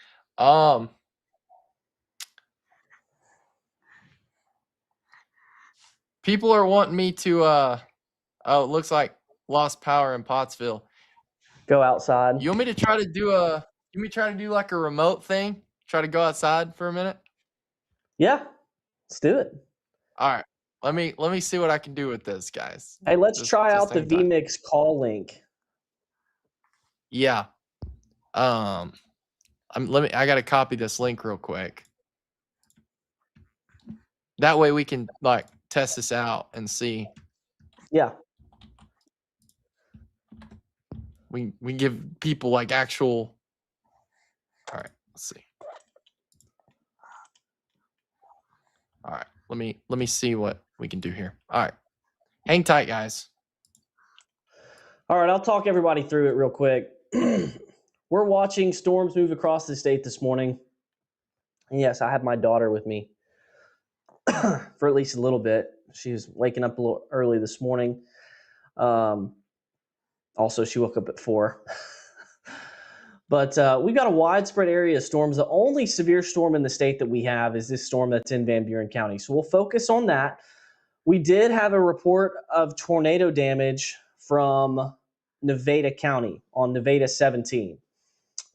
People are wanting me to oh, it looks like lost power in Pottsville. Go outside. You want me to try to do like a remote thing? Try to go outside for a minute? Yeah. Let's do it. All right. Let me see what I can do with this, guys. Hey, let's try out the hang tight. vMix call link. Yeah. I got to copy this link real quick. That way we can like test this out and see. Yeah. We give people like actual. All right, let's see. All right, let me see what we can do here. All right, hang tight, guys. All right, I'll talk everybody through it real quick. We're watching storms move across the state this morning. And yes, I have my daughter with me for at least a little bit. She was waking up a little early this morning. Also, she woke up at 4. But we've got a widespread area of storms. The only severe storm in the state that we have is this storm that's in Van Buren County. So we'll focus on that. We did have a report of tornado damage from Nevada County on Nevada 17.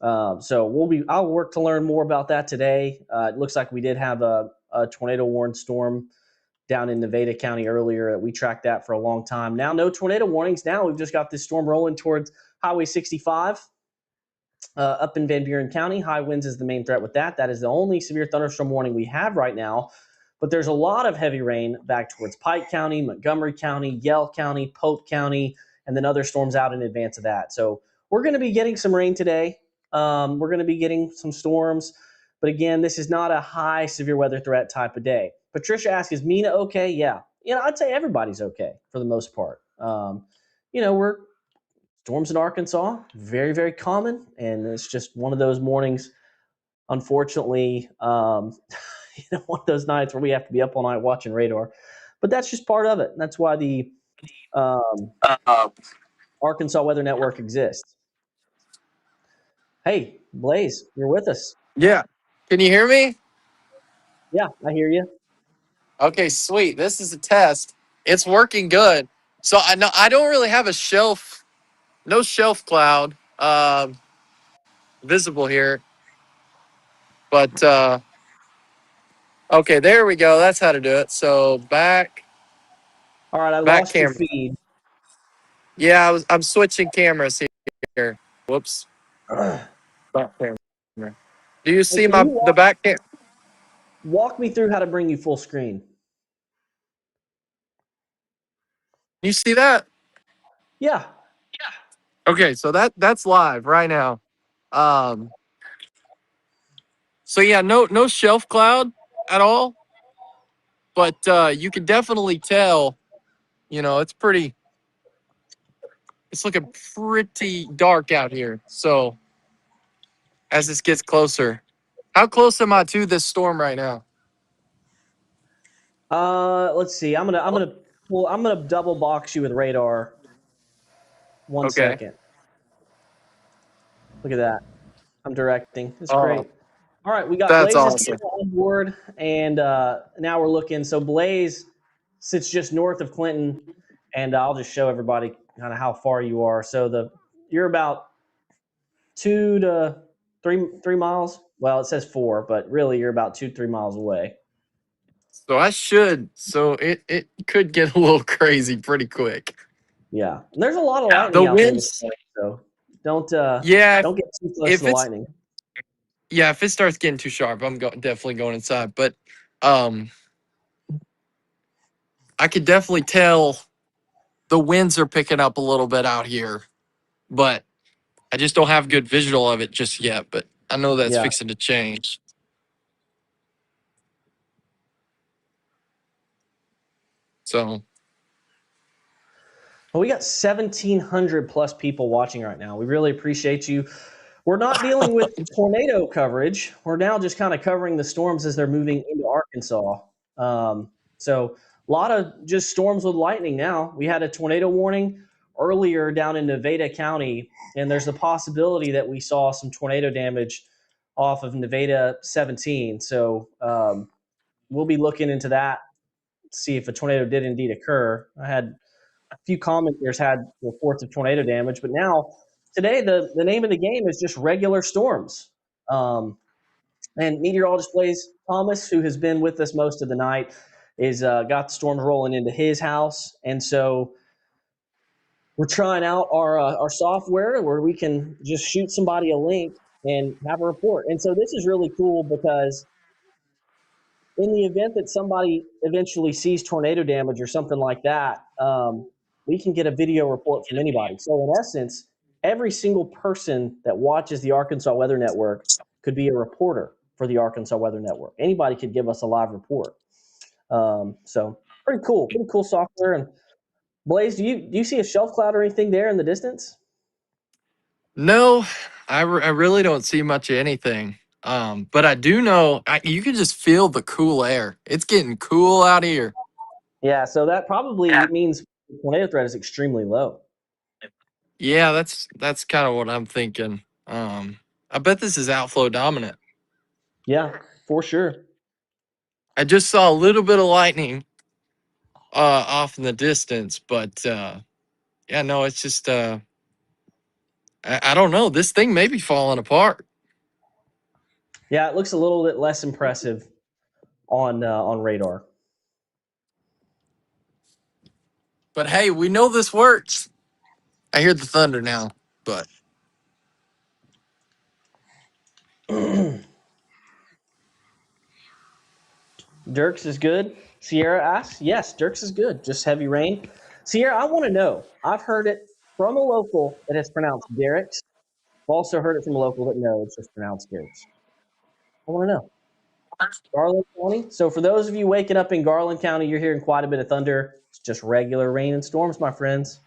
So I'll work to learn more about that today. It looks like we did have a tornado warned storm down in Nevada County earlier. We tracked that for a long time. Now, no tornado warnings. Now we've just got this storm rolling towards Highway 65 up in Van Buren County. High winds is the main threat with that. That is the only severe thunderstorm warning we have right now. But there's a lot of heavy rain back towards Pike County, Montgomery County, Yell County, Pope County, and then other storms out in advance of that. So we're going to be getting some rain today. We're going to be getting some storms. But again, this is not a high severe weather threat type of day. Patricia asks, is Mina okay? Yeah. I'd say everybody's okay for the most part. We're storms in Arkansas, very, very common. And it's just one of those mornings, unfortunately, one of those nights where we have to be up all night watching radar. But that's just part of it. And that's why the Arkansas Weather Network exists. Hey, Blaze, you're with us. Yeah. Can you hear me? Yeah, I hear you. Okay, sweet. This is a test. It's working good. So I know I don't really have no shelf cloud visible here. But okay, there we go. That's how to do it. So back. All right, I back lost camera. your feed. Yeah, I'm switching cameras here. Whoops. Back camera. Do you see the back camera? Walk me through how to bring you full screen. You see that? Yeah. Okay, so that's live right now. So yeah, no shelf cloud at all. But you can definitely tell, it's looking pretty dark out here. So as this gets closer, how close am I to this storm right now? Let's see. I'm gonna double box you with radar. One second. Look at that. I'm directing. It's Oh, great. All right, we got that's Blaze awesome. on board, and now we're looking. So Blaze sits just north of Clinton, and I'll just show everybody kind of how far you are. So you're about 2 to 3 miles. Well, it says 4, but really you're about 2-3 miles away. So it could get a little crazy pretty quick. Yeah, and there's a lot of The lightning out there this winds, morning, so don't yeah, don't get too close to if the it's lightning. yeah, if it starts getting too sharp, I'm definitely going inside. But um, I could definitely tell the winds are picking up a little bit out here, but I just don't have good visual of it just yet. But I know that's Yeah. fixing to change. So Well, we got 1,700 plus people watching right now. We really appreciate you. We're not dealing with tornado coverage. We're now just kind of covering the storms as they're moving into Arkansas. So a lot of just storms with lightning now. We had a tornado warning earlier down in Nevada County, and there's a possibility that we saw some tornado damage off of Nevada 17. So we'll be looking into that, see if a tornado did indeed occur. I had a few commenters had reports of tornado damage, but now today the name of the game is just regular storms. And meteorologist Blaze Thomas, who has been with us most of the night, is got the storms rolling into his house, and so we're trying out our software where we can just shoot somebody a link and have a report. And so this is really cool because in the event that somebody eventually sees tornado damage or something like that, we can get a video report from anybody. So in essence, every single person that watches the Arkansas Weather Network could be a reporter for the Arkansas Weather Network. Anybody could give us a live report. So pretty cool software. And Blaze, do you see a shelf cloud or anything there in the distance? no, I really don't see much of anything. But I do know you can just feel the cool air. It's getting cool out here. Yeah, so that probably means the tornado threat is extremely low. Yeah, that's kind of what I'm thinking. I bet this is outflow dominant. Yeah, for sure. I just saw a little bit of lightning off in the distance, but yeah, no, it's just I don't know. This thing may be falling apart. Yeah, it looks a little bit less impressive on radar. But hey, we know this works. I hear the thunder now, but Dirks is good. Sierra asks, yes, Dirks is good. Just heavy rain. Sierra, I want to know. I've heard it from a local that has pronounced Derricks. I've also heard it from a local that no, it's just pronounced Dirks. I want to know. Garland County. So for those of you waking up in Garland County, you're hearing quite a bit of thunder. It's just regular rain and storms, my friends.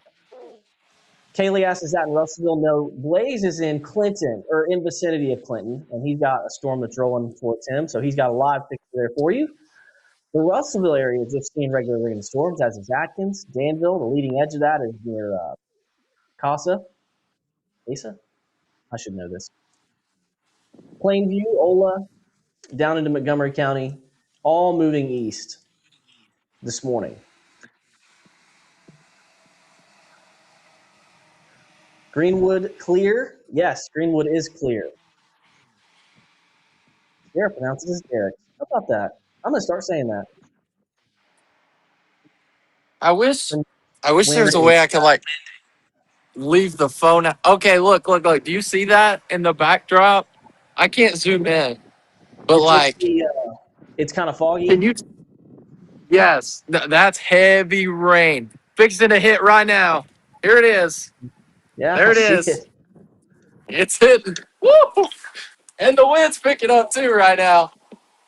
Kaylee asks, is that in Russellville? No, Blaze is in Clinton, or in vicinity of Clinton, and he's got a storm that's rolling towards him, so he's got a live picture there for you. The Russellville area is just seeing regular rain and storms, as is Atkins. Danville, the leading edge of that is near Casa. Mesa? I should know this. Plainview, Ola, down into Montgomery County, all moving east this morning. Greenwood, clear. Yes, Greenwood is clear. Derek pronounces it Derek. How about that? I'm going to start saying that. I wish there's a Wind way I could like leave the phone out. Okay, look. Do you see that in the backdrop? I can't zoom in, but It's just like, it's kind of foggy. can you? Yes, that's heavy rain. Fixing to hit right now. Here it is. Yeah, There I it see is. it. It's hitting. Woo! And the wind's picking up too right now.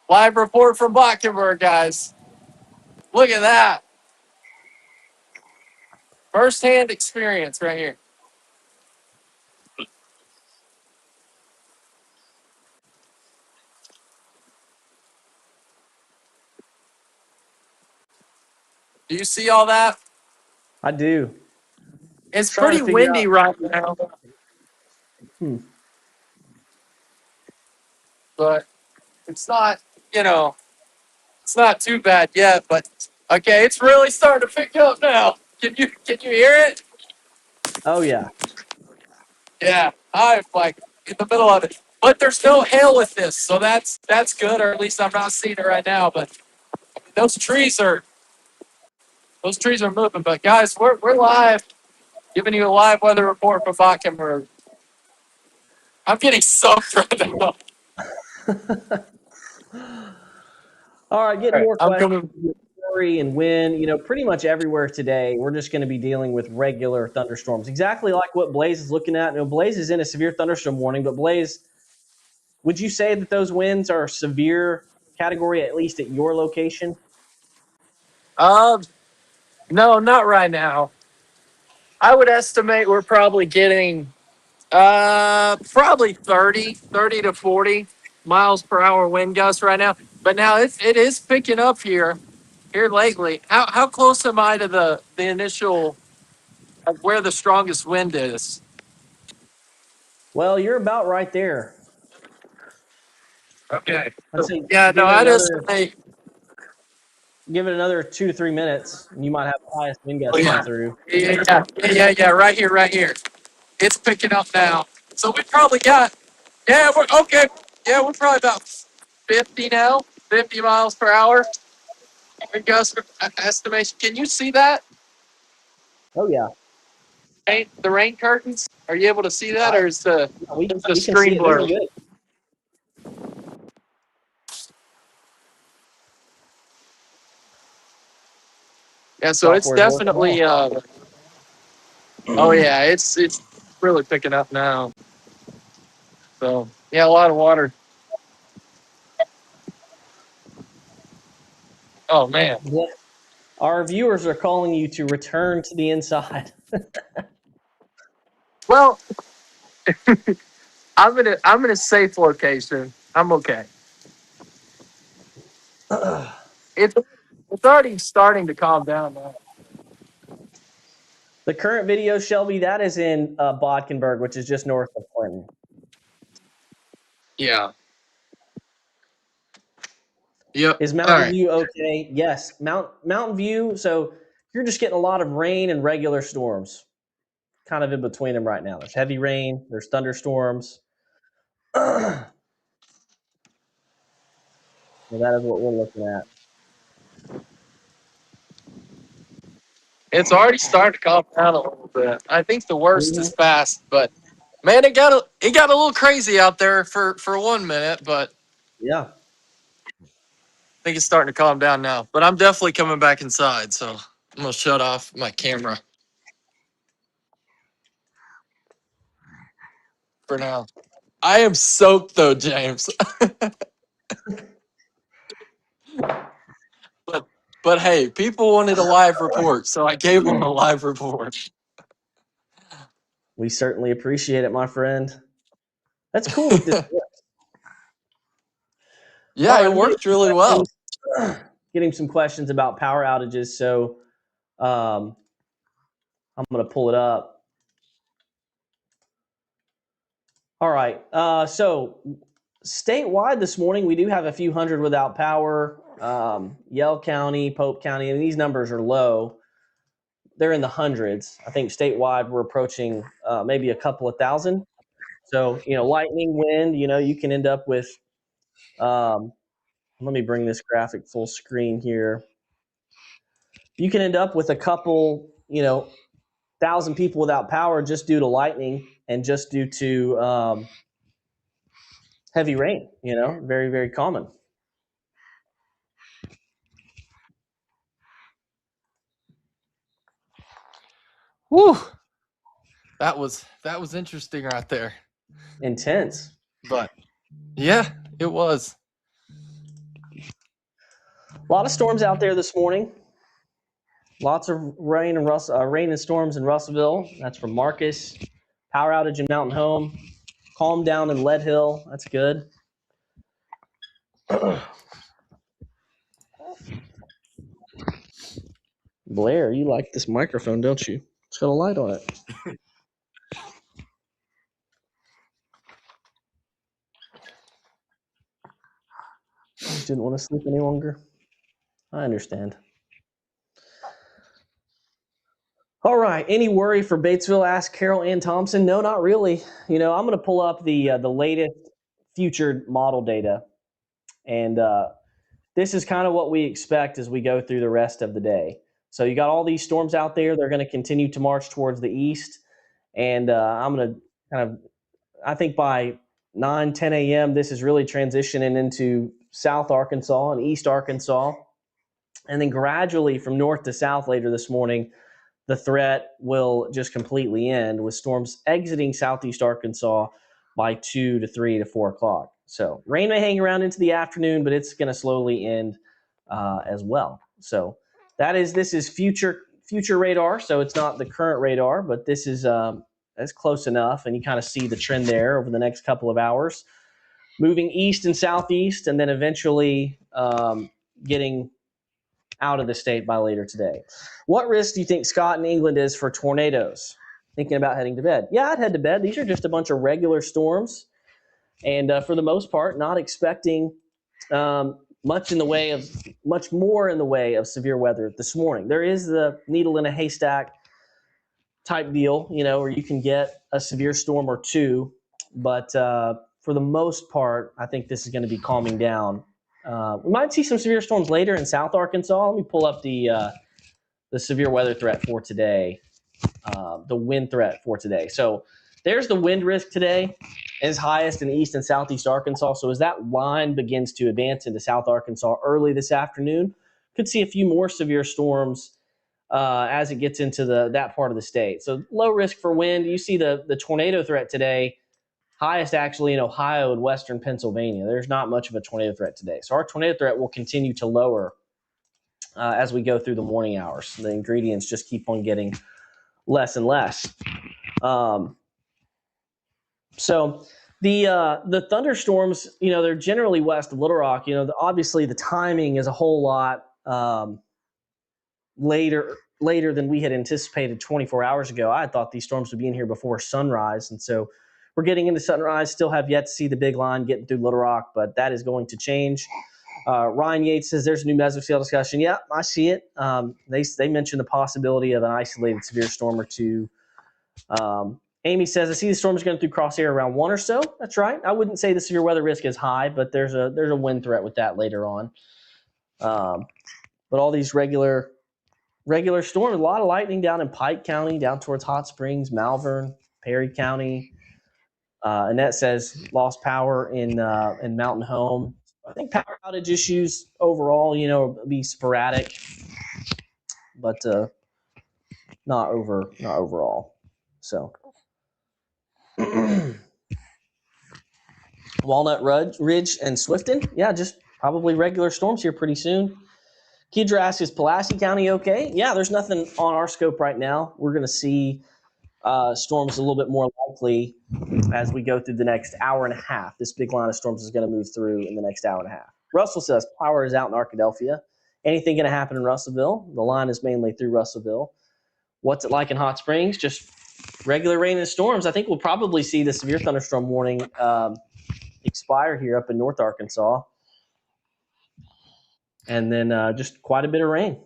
Live report from Blackenberg, guys. Look at that. First-hand experience right here. Do you see all that? I do. It's Trying pretty to figure windy out. right now. but it's not, you know, it's not too bad yet. But okay, it's really starting to pick up now. Can you hear it? Oh yeah. Yeah, I'm like in the middle of it. But there's no hail with this, so that's good, or at least I'm not seeing it right now. But those trees are those trees are moving. But guys, we're live, giving you a live weather report from Mockingbird. I'm getting soaked right now. All right, getting All right, more I'm questions. coming. Flurry and wind, pretty much everywhere today, we're just going to be dealing with regular thunderstorms. Exactly like what Blaze is looking at. Blaze is in a severe thunderstorm warning, but Blaze, would you say that those winds are severe category, at least at your location? No, not right now. I would estimate we're probably getting probably 30 to 40 miles per hour wind gusts right now. But now it is picking up here lately. How close am I to the initial of where the strongest wind is? Well, you're about right there. Okay. I'd say Yeah, no, I'd estimate. give it another 2 to 3 minutes, and you might have the highest wind Oh gusts come yeah. through. Yeah. Right here, right here. It's picking up now. So we probably got. Yeah, we're okay. Yeah, we're probably about 50 now. 50 miles per hour. Wind gust estimation. Can you see that? Oh yeah, The rain curtains. Are you able to see that, I, or is the we can see screen it very blurry? good. Yeah, so it's Software is working well. definitely. Oh yeah, it's really picking up now. So yeah, a lot of water. Oh man. Yeah. Our viewers are calling you to return to the inside. Well, I'm in a safe location. I'm okay. It's it's already starting to calm down now. The current video, Shelby, that is in Bodkenberg, which is just north of Clinton. Yeah. Yep. Is All Mountain right. View okay? Yes. Mountain View, so you're just getting a lot of rain and regular storms, kind of in between them right now. There's heavy rain, there's thunderstorms. Well, that is what we're looking at. It's already starting to calm down a little bit. I think the worst Mhm. is past, but man, it got a little crazy out there for 1 minute, but Yeah. I think it's starting to calm down now. But I'm definitely coming back inside, so I'm gonna shut off my camera for now. I am soaked though, James. but but hey, people wanted a live report, so I gave them a live report. We certainly appreciate it, my friend. That's cool that this works. All Yeah, right, it I'm getting worked really well. getting some questions about power outages, so I'm going to pull it up. All right, so statewide this morning, we do have a few hundred without power. Yell County, Pope County, and these numbers are low. They're in the hundreds. I think statewide we're approaching maybe a couple of thousand. So, lightning, wind, you can end up with, let me bring this graphic full screen here. You can end up with a couple, 1,000 people without power just due to lightning and just due to heavy rain, very, very common. Whew. That was interesting right there. Intense. But yeah, it was. A lot of storms out there this morning. Lots of rain and storms in Russellville. That's from Marcus. Power outage in Mountain Home. Calm down in Lead Hill. That's good. Blair, you like this microphone, don't you? It's got a light on it. Just didn't want to sleep any longer. I understand. All right. Any worry for Batesville? Asked Carol Ann Thompson. No, not really. I'm going to pull up the latest future model data, and this is kind of what we expect as we go through the rest of the day. So you got all these storms out there. They're going to continue to march towards the east, and I'm going to kind of, I think by 9, 10 a.m., this is really transitioning into South Arkansas and East Arkansas. And then gradually from north to south later this morning, the threat will just completely end with storms exiting southeast Arkansas by 2 to 3 to 4 o'clock. So rain may hang around into the afternoon, but it's going to slowly end as well. So this is future radar. So it's not the current radar, but this is that's close enough. And you kind of see the trend there over the next couple of hours, moving east and southeast, and then eventually getting out of the state by later today. What risk do you think Scott in England is for tornadoes? Thinking about heading to bed. Yeah, I'd head to bed. These are just a bunch of regular storms. And for the most part, not expecting much more in the way of severe weather this morning. There is the needle in a haystack type deal, where you can get a severe storm or two. But for the most part, I think this is going to be calming down. We might see some severe storms later in South Arkansas. Let me pull up the severe weather threat for today, the wind threat for today. So there's the wind risk today, is highest in East and Southeast Arkansas. So as that line begins to advance into South Arkansas early this afternoon, could see a few more severe storms as it gets into that part of the state. So low risk for wind. You see the tornado threat today, highest actually in Ohio and western Pennsylvania. There's not much of a tornado threat today. So our tornado threat will continue to lower as we go through the morning hours. The ingredients just keep on getting less and less. So the thunderstorms, they're generally west of Little Rock. Obviously the timing is a whole lot later than we had anticipated 24 hours ago. I thought these storms would be in here before sunrise, and so we're getting into sunrise. Still have yet to see the big line getting through Little Rock, but that is going to change. Ryan Yates says there's a new mesoscale discussion. Yeah, I see it. They mentioned the possibility of an isolated severe storm or two. Amy says, I see the storms going through crosshair around 1 or so. That's right. I wouldn't say the severe weather risk is high, but there's a wind threat with that later on. But all these regular storms, a lot of lightning down in Pike County, down towards Hot Springs, Malvern, Perry County. Annette says lost power in Mountain Home. I think power outage issues overall, be sporadic, but not overall. So Walnut Ridge and Swifton, yeah, just probably regular storms here pretty soon. Kedra asks, is Pulaski County okay? Yeah, there's nothing on our scope right now. We're going to see storms a little bit more likely as we go through the next hour and a half. This big line of storms is going to move through in the next hour and a half. Russell says power is out in Arkadelphia. Anything going to happen in Russellville? The line is mainly through Russellville. What's it like in Hot Springs? Just regular rain and storms. I think we'll probably see the severe thunderstorm warning expire here up in North Arkansas. And then just quite a bit of rain.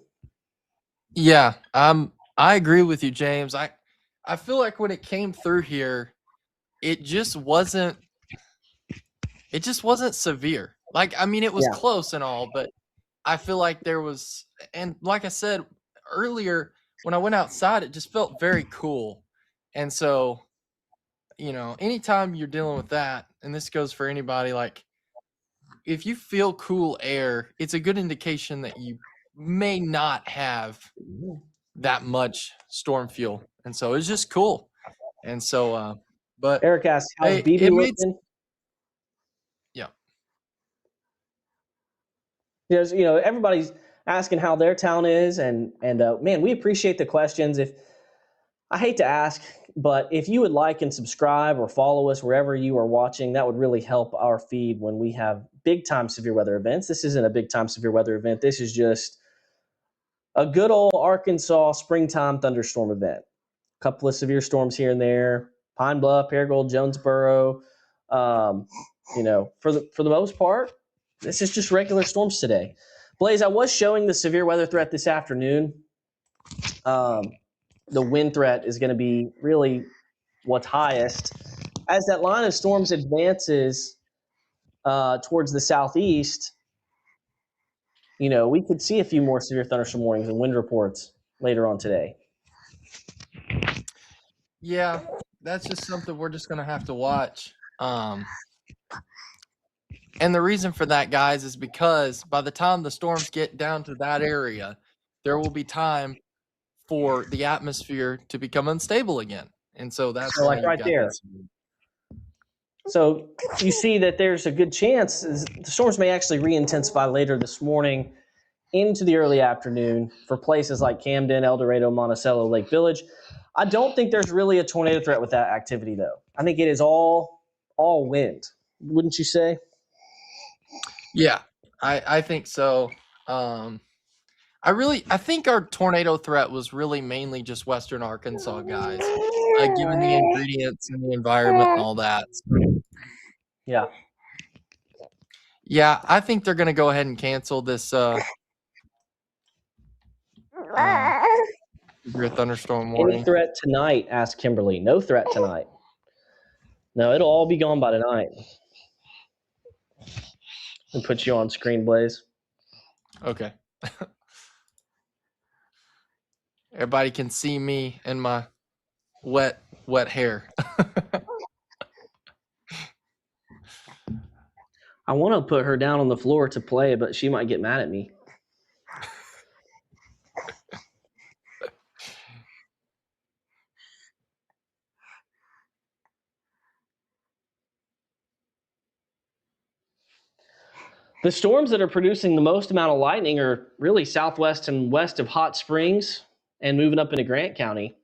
Yeah, I agree with you, James. I feel like when it came through here, it just wasn't severe. Like, I mean, it was close and all, but I feel like there was, and like I said earlier, when I went outside, it just felt very cool. And so, anytime you're dealing with that, and this goes for anybody, like, if you feel cool air, it's a good indication that you may not have that much storm fuel. And so it's just cool. And so, but Eric asks, how's BB looking? Yeah. Everybody's asking how their town is, and man, we appreciate the questions. I hate to ask, but if you would like and subscribe or follow us wherever you are watching, that would really help our feed when we have big time severe weather events. This isn't a big time severe weather event. This is just a good old Arkansas springtime thunderstorm event. A couple of severe storms here and there. Pine Bluff, Paragould, Jonesboro. For the most part, this is just regular storms today. Blaze, I was showing the severe weather threat this afternoon. The wind threat is going to be really what's highest. As that line of storms advances towards the southeast, we could see a few more severe thunderstorm warnings and wind reports later on today. Yeah, that's just something we're just going to have to watch. And the reason for that, guys, is because by the time the storms get down to that area, there will be time for the atmosphere to become unstable again. And so that's like right there. So you see that there's a good chance the storms may actually re-intensify later this morning into the early afternoon for places like Camden, El Dorado, Monticello, Lake Village. I don't think there's really a tornado threat with that activity, though. I think it is all wind. Wouldn't you say? Yeah, I think so. I think our tornado threat was really mainly just Western Arkansas, guys, given the ingredients and the environment and all that. Yeah. Yeah, I think they're going to go ahead and cancel this severe thunderstorm warning. Any threat tonight? Asked Kimberly. No threat tonight. No, it'll all be gone by tonight. And put you on screen, Blaze. Okay. Everybody can see me and my wet hair. I want to put her down on the floor to play, but she might get mad at me. The storms that are producing the most amount of lightning are really southwest and west of Hot Springs and moving up into Grant County.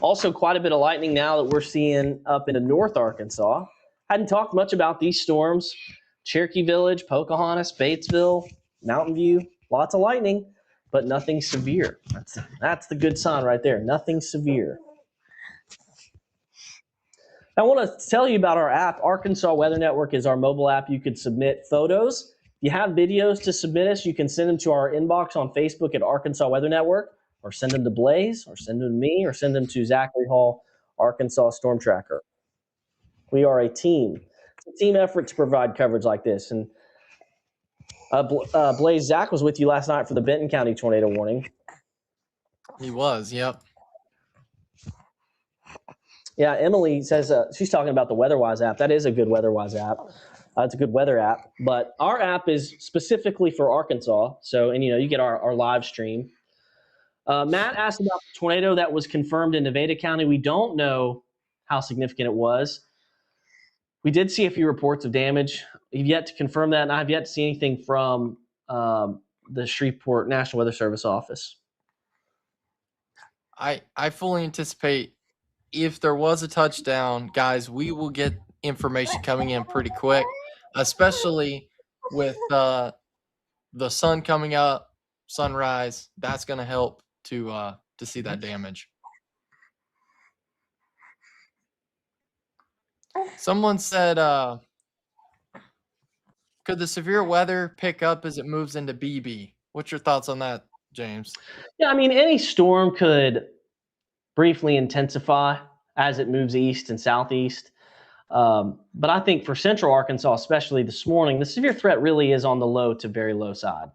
Also, quite a bit of lightning now that we're seeing up into North Arkansas. Hadn't talked much about these storms. Cherokee Village, Pocahontas, Batesville, Mountain View, lots of lightning, but nothing severe. That's the good sign right there. Nothing severe. I want to tell you about our app. Arkansas Weather Network is our mobile app. You could submit photos. If you have videos to submit us, you can send them to our inbox on Facebook at Arkansas Weather Network, or send them to Blaze, or send them to me, or send them to Zachary Hall, Arkansas Storm Tracker. We are a team. It's a team effort to provide coverage like this. And Blaze, Zach was with you last night for the Benton County tornado warning. He was, yep. Yeah, Emily says she's talking about the WeatherWise app. That is a good WeatherWise app. It's a good weather app. But our app is specifically for Arkansas. So, and you get our live stream. Matt asked about the tornado that was confirmed in Nevada County. We don't know how significant it was. We did see a few reports of damage. We've yet to confirm that, and I've yet to see anything from the Shreveport National Weather Service office. I fully anticipate if there was a touchdown, guys, we will get information coming in pretty quick, especially with the sun coming up, sunrise. That's going to help to see that damage. Someone said, could the severe weather pick up as it moves into BB? What's your thoughts on that, James? Yeah, I mean, any storm could briefly intensify as it moves east and southeast. But I think for central Arkansas, especially this morning, the severe threat really is on the low to very low side.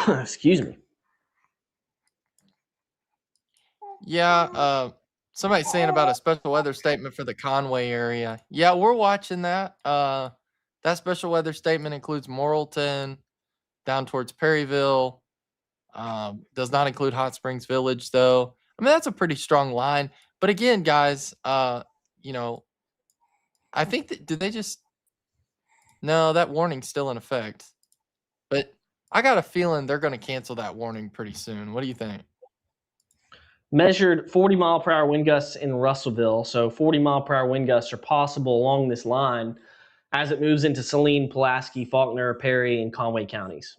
Excuse me. Yeah, somebody's saying about a special weather statement for the Conway area. Yeah, we're watching that. That special weather statement includes Morrilton down towards Perryville. Does not include Hot Springs Village, though. I mean, that's a pretty strong line. But again, guys, I think that did they just no, that warning's still in effect. But I got a feeling they're going to cancel that warning pretty soon. What do you think? Measured 40-mile-per-hour wind gusts in Russellville. So 40-mile-per-hour wind gusts are possible along this line as it moves into Saline, Pulaski, Faulkner, Perry, and Conway counties.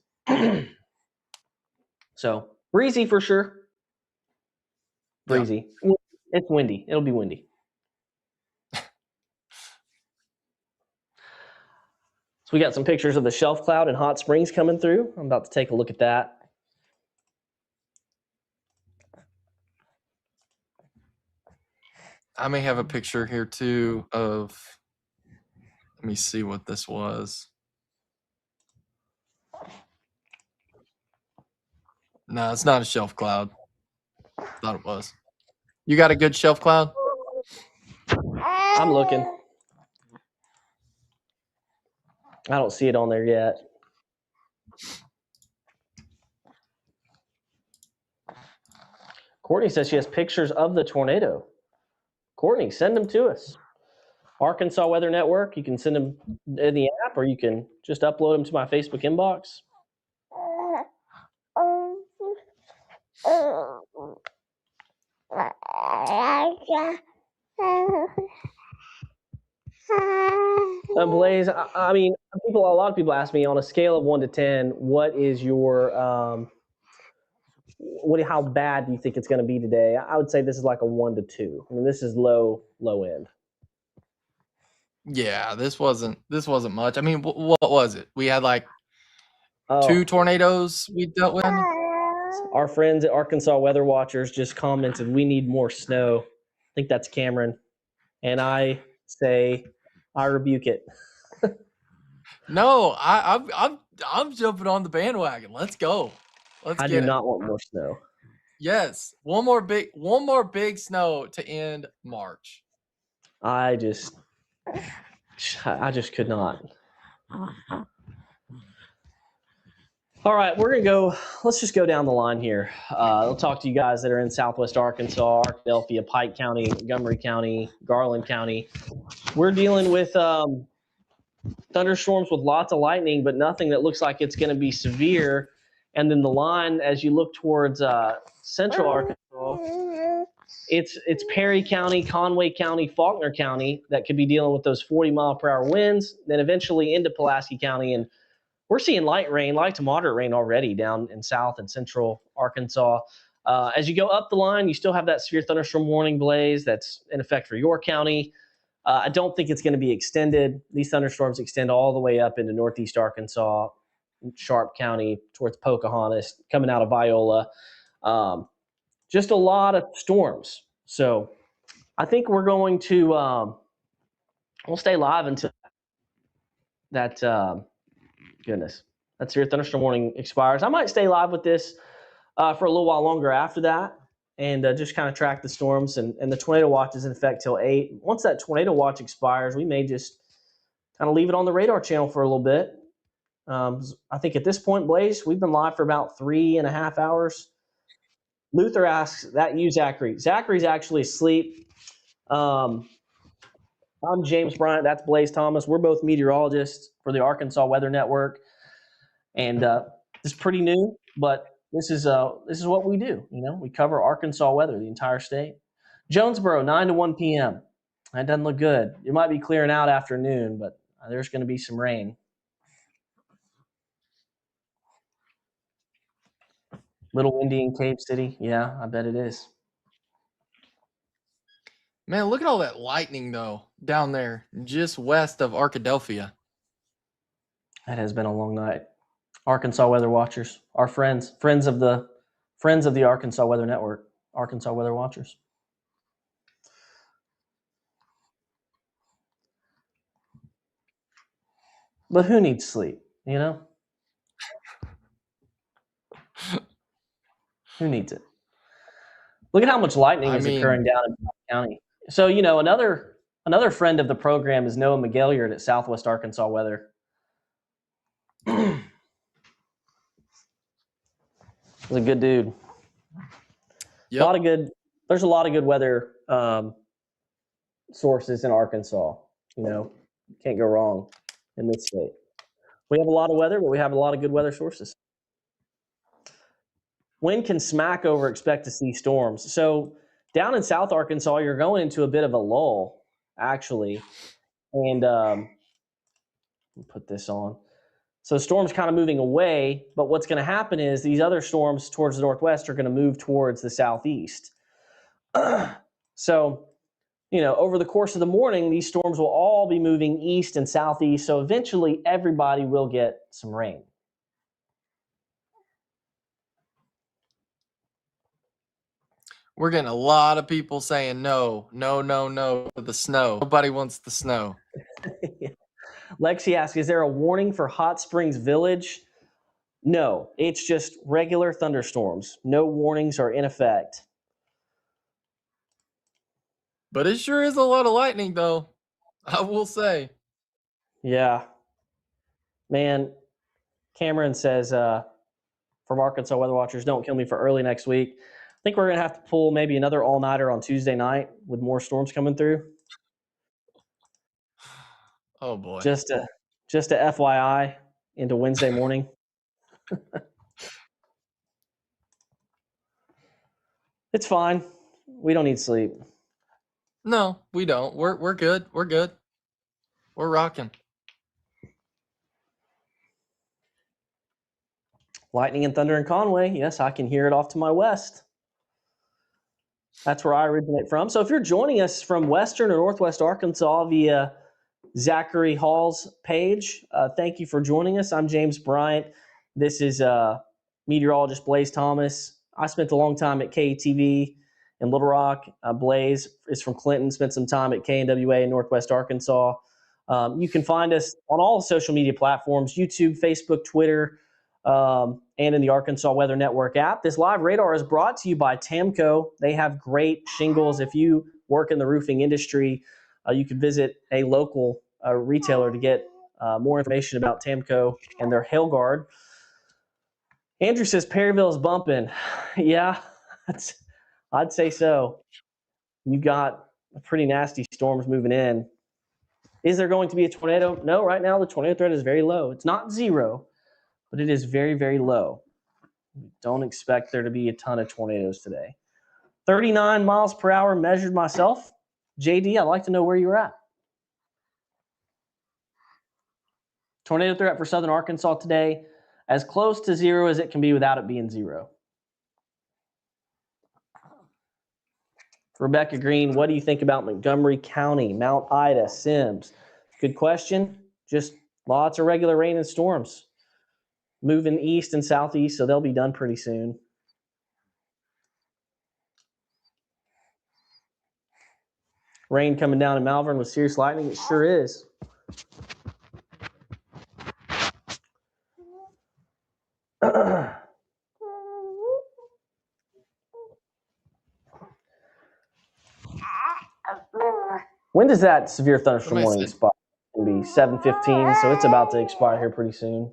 So breezy for sure. Breezy. Yeah. It's windy. It'll be windy. we got some pictures of the shelf cloud and hot springs coming through. I'm about to take a look at that. I may have a picture here too of, let me see what this was. No, it's not a shelf cloud. Thought it was. You got a good shelf cloud? I'm looking. I don't see it on there yet. Courtney says she has pictures of the tornado. Courtney, send them to us. Arkansas Weather Network, you can send them in the app or you can just upload them to my Facebook inbox. Blaze, I mean, a lot of people ask me on a scale of 1 to 10, what is your, how bad do you think it's going to be today? I would say this is like a 1 to 2. I mean, this is low end. Yeah, this wasn't much. I mean, what was it? We had like 2 tornadoes we dealt with. Our friends at Arkansas Weather Watchers just commented, we need more snow. I think that's Cameron. And I say, I rebuke it. No, I'm jumping on the bandwagon. Let's go. I do not want more snow. Yes, one more big snow to end March. I just could not. All right, we're going to go, let's just go down the line here. I'll talk to you guys that are in Southwest Arkansas, Arkadelphia, Pike County, Montgomery County, Garland County. We're dealing with thunderstorms with lots of lightning, but nothing that looks like it's going to be severe. And then the line, as you look towards central Arkansas, it's Perry County, Conway County, Faulkner County that could be dealing with those 40-mile-per-hour winds, then eventually into Pulaski County. And we're seeing light to moderate rain already down in south and central Arkansas. As you go up the line, you still have that severe thunderstorm warning, Blaze, that's in effect for your county. I don't think it's going to be extended. These thunderstorms extend all the way up into northeast Arkansas, Sharp County, towards Pocahontas, coming out of Viola. Just a lot of storms. So I think we're going to we'll stay live until that that severe thunderstorm warning expires. I might stay live with this for a little while longer after that and just kind of track the storms. And the tornado watch is in effect till 8. Once that tornado watch expires, we may just kind of leave it on the radar channel for a little bit. I think at this point, Blaze, we've been live for about 3.5 hours. Luther asks, that you, Zachary? Zachary's actually asleep. I'm James Bryant. That's Blaze Thomas. We're both meteorologists for the Arkansas Weather Network. And this is pretty new, but this is what we do. You know, we cover Arkansas weather, the entire state. Jonesboro, 9 to 1 p.m. That doesn't look good. It might be clearing out after noon, but there's going to be some rain. Little windy in Cave City. Yeah, I bet it is. Man, look at all that lightning, though, down there, just west of Arkadelphia. That has been a long night. Arkansas Weather Watchers, our friends of the Arkansas Weather Network, Arkansas Weather Watchers. But who needs sleep, you know? Who needs it? Look at how much lightning is occurring down in Pike County. So, you know, another friend of the program is Noah McGilliard at Southwest Arkansas Weather. He's a good dude. Yep. There's a lot of good weather sources in Arkansas. You know, can't go wrong in this state. We have a lot of weather, but we have a lot of good weather sources. When can Smackover expect to see storms? So down in South Arkansas, you're going into a bit of a lull, actually. And let me put this on. So storms kind of moving away, but what's going to happen is these other storms towards the northwest are going to move towards the southeast. So over the course of the morning, these storms will all be moving east and southeast. So eventually everybody will get some rain. We're getting a lot of people saying no to the snow. Nobody wants the snow. Lexi asks, is there a warning for Hot Springs Village? No, it's just regular thunderstorms. No warnings are in effect. But it sure is a lot of lightning, though. I will say. Yeah. Man, Cameron says from Arkansas Weather Watchers, don't kill me for early next week. I think we're going to have to pull maybe another all-nighter on Tuesday night with more storms coming through. Oh, boy. Just a FYI into Wednesday morning. It's fine. We don't need sleep. No, we don't. We're good. We're good. We're rocking. Lightning and thunder in Conway. Yes, I can hear it off to my west. That's where I originate from. So if you're joining us from Western or Northwest Arkansas via Zachary Hall's page, thank you for joining us. I'm James Bryant. This is meteorologist Blaze Thomas. I spent a long time at KETV in Little Rock. Blaze is from Clinton, spent some time at KNWA in Northwest Arkansas. You can find us on all social media platforms, YouTube, Facebook, Twitter, and in the Arkansas Weather Network app. This live radar is brought to you by Tamco. They have great shingles. If you work in the roofing industry, you can visit a local retailer to get more information about Tamco and their Hail Guard. Andrew says Perryville is bumping. Yeah, I'd say so. You got pretty nasty storms moving in. Is there going to be a tornado? No, right now the tornado threat is very low. It's not zero, but it is very, very low. Don't expect there to be a ton of tornadoes today. 39 miles per hour measured myself. JD, I'd like to know where you're at. Tornado threat for southern Arkansas today, as close to zero as it can be without it being zero. Rebecca Green, what do you think about Montgomery County, Mount Ida, Sims? Good question. Just lots of regular rain and storms. Moving east and southeast, so they'll be done pretty soon. Rain coming down in Malvern with serious lightning. It sure is. When does that severe thunderstorm warning expire? It'll be 7:15, so it's about to expire here pretty soon.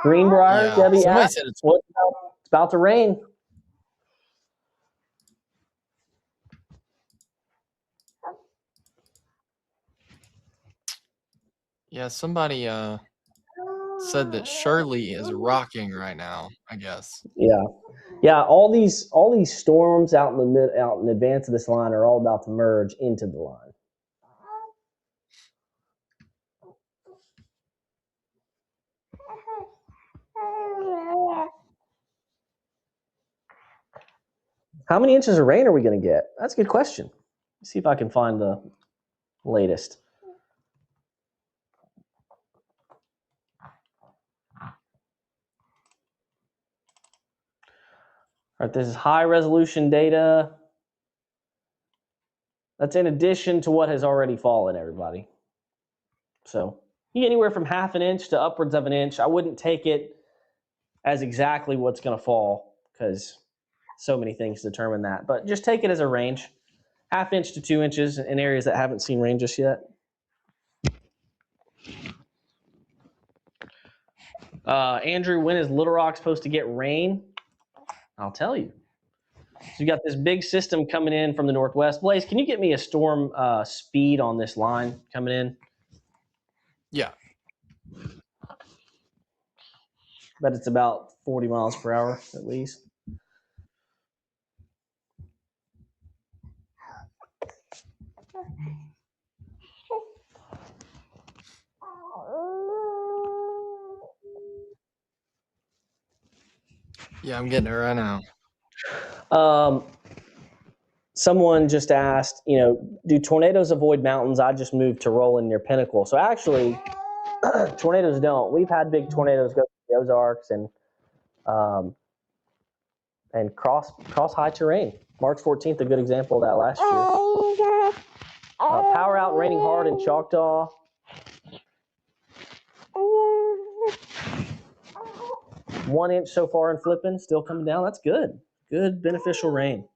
Greenbrier, Yeah, Debbie somebody asked, said it's it's about to rain. Yeah, somebody said that Shirley is rocking right now, I guess. Yeah. All these storms out in advance of this line are all about to merge into the line. How many inches of rain are we going to get? That's a good question. Let's see if I can find the latest. All right, this is high resolution data. That's in addition to what has already fallen, everybody. So you get anywhere from half an inch to upwards of an inch. I wouldn't take it as exactly what's going to fall because so many things determine that. But just take it as a range, half inch to 2 inches in areas that haven't seen rain just yet. Andrew, when is Little Rock supposed to get rain? I'll tell you. So you got this big system coming in from the northwest. Blaze, can you get me a storm speed on this line coming in? Yeah. Bet it's about 40 miles per hour at least. Yeah, I'm getting it right now. someone just asked, do tornadoes avoid mountains? I just moved to Roland near Pinnacle. So actually, tornadoes don't. We've had big tornadoes go through the Ozarks and cross high terrain. March 14th, a good example of that last year. Power out, raining hard in Choctaw. 1 inch so far in Flippin, still coming down. That's good. Good beneficial rain.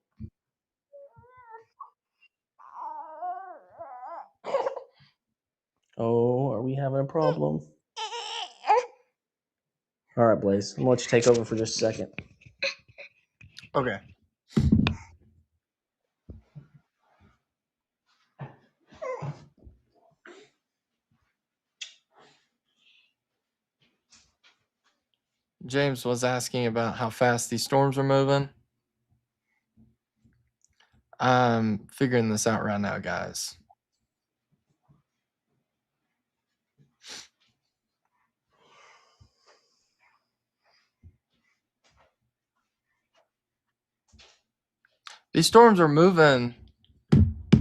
Oh, are we having a problem? All right, Blaze. I'm going to let you take over for just a second. Okay. James was asking about how fast these storms are moving. I'm figuring this out right now, guys. These storms are moving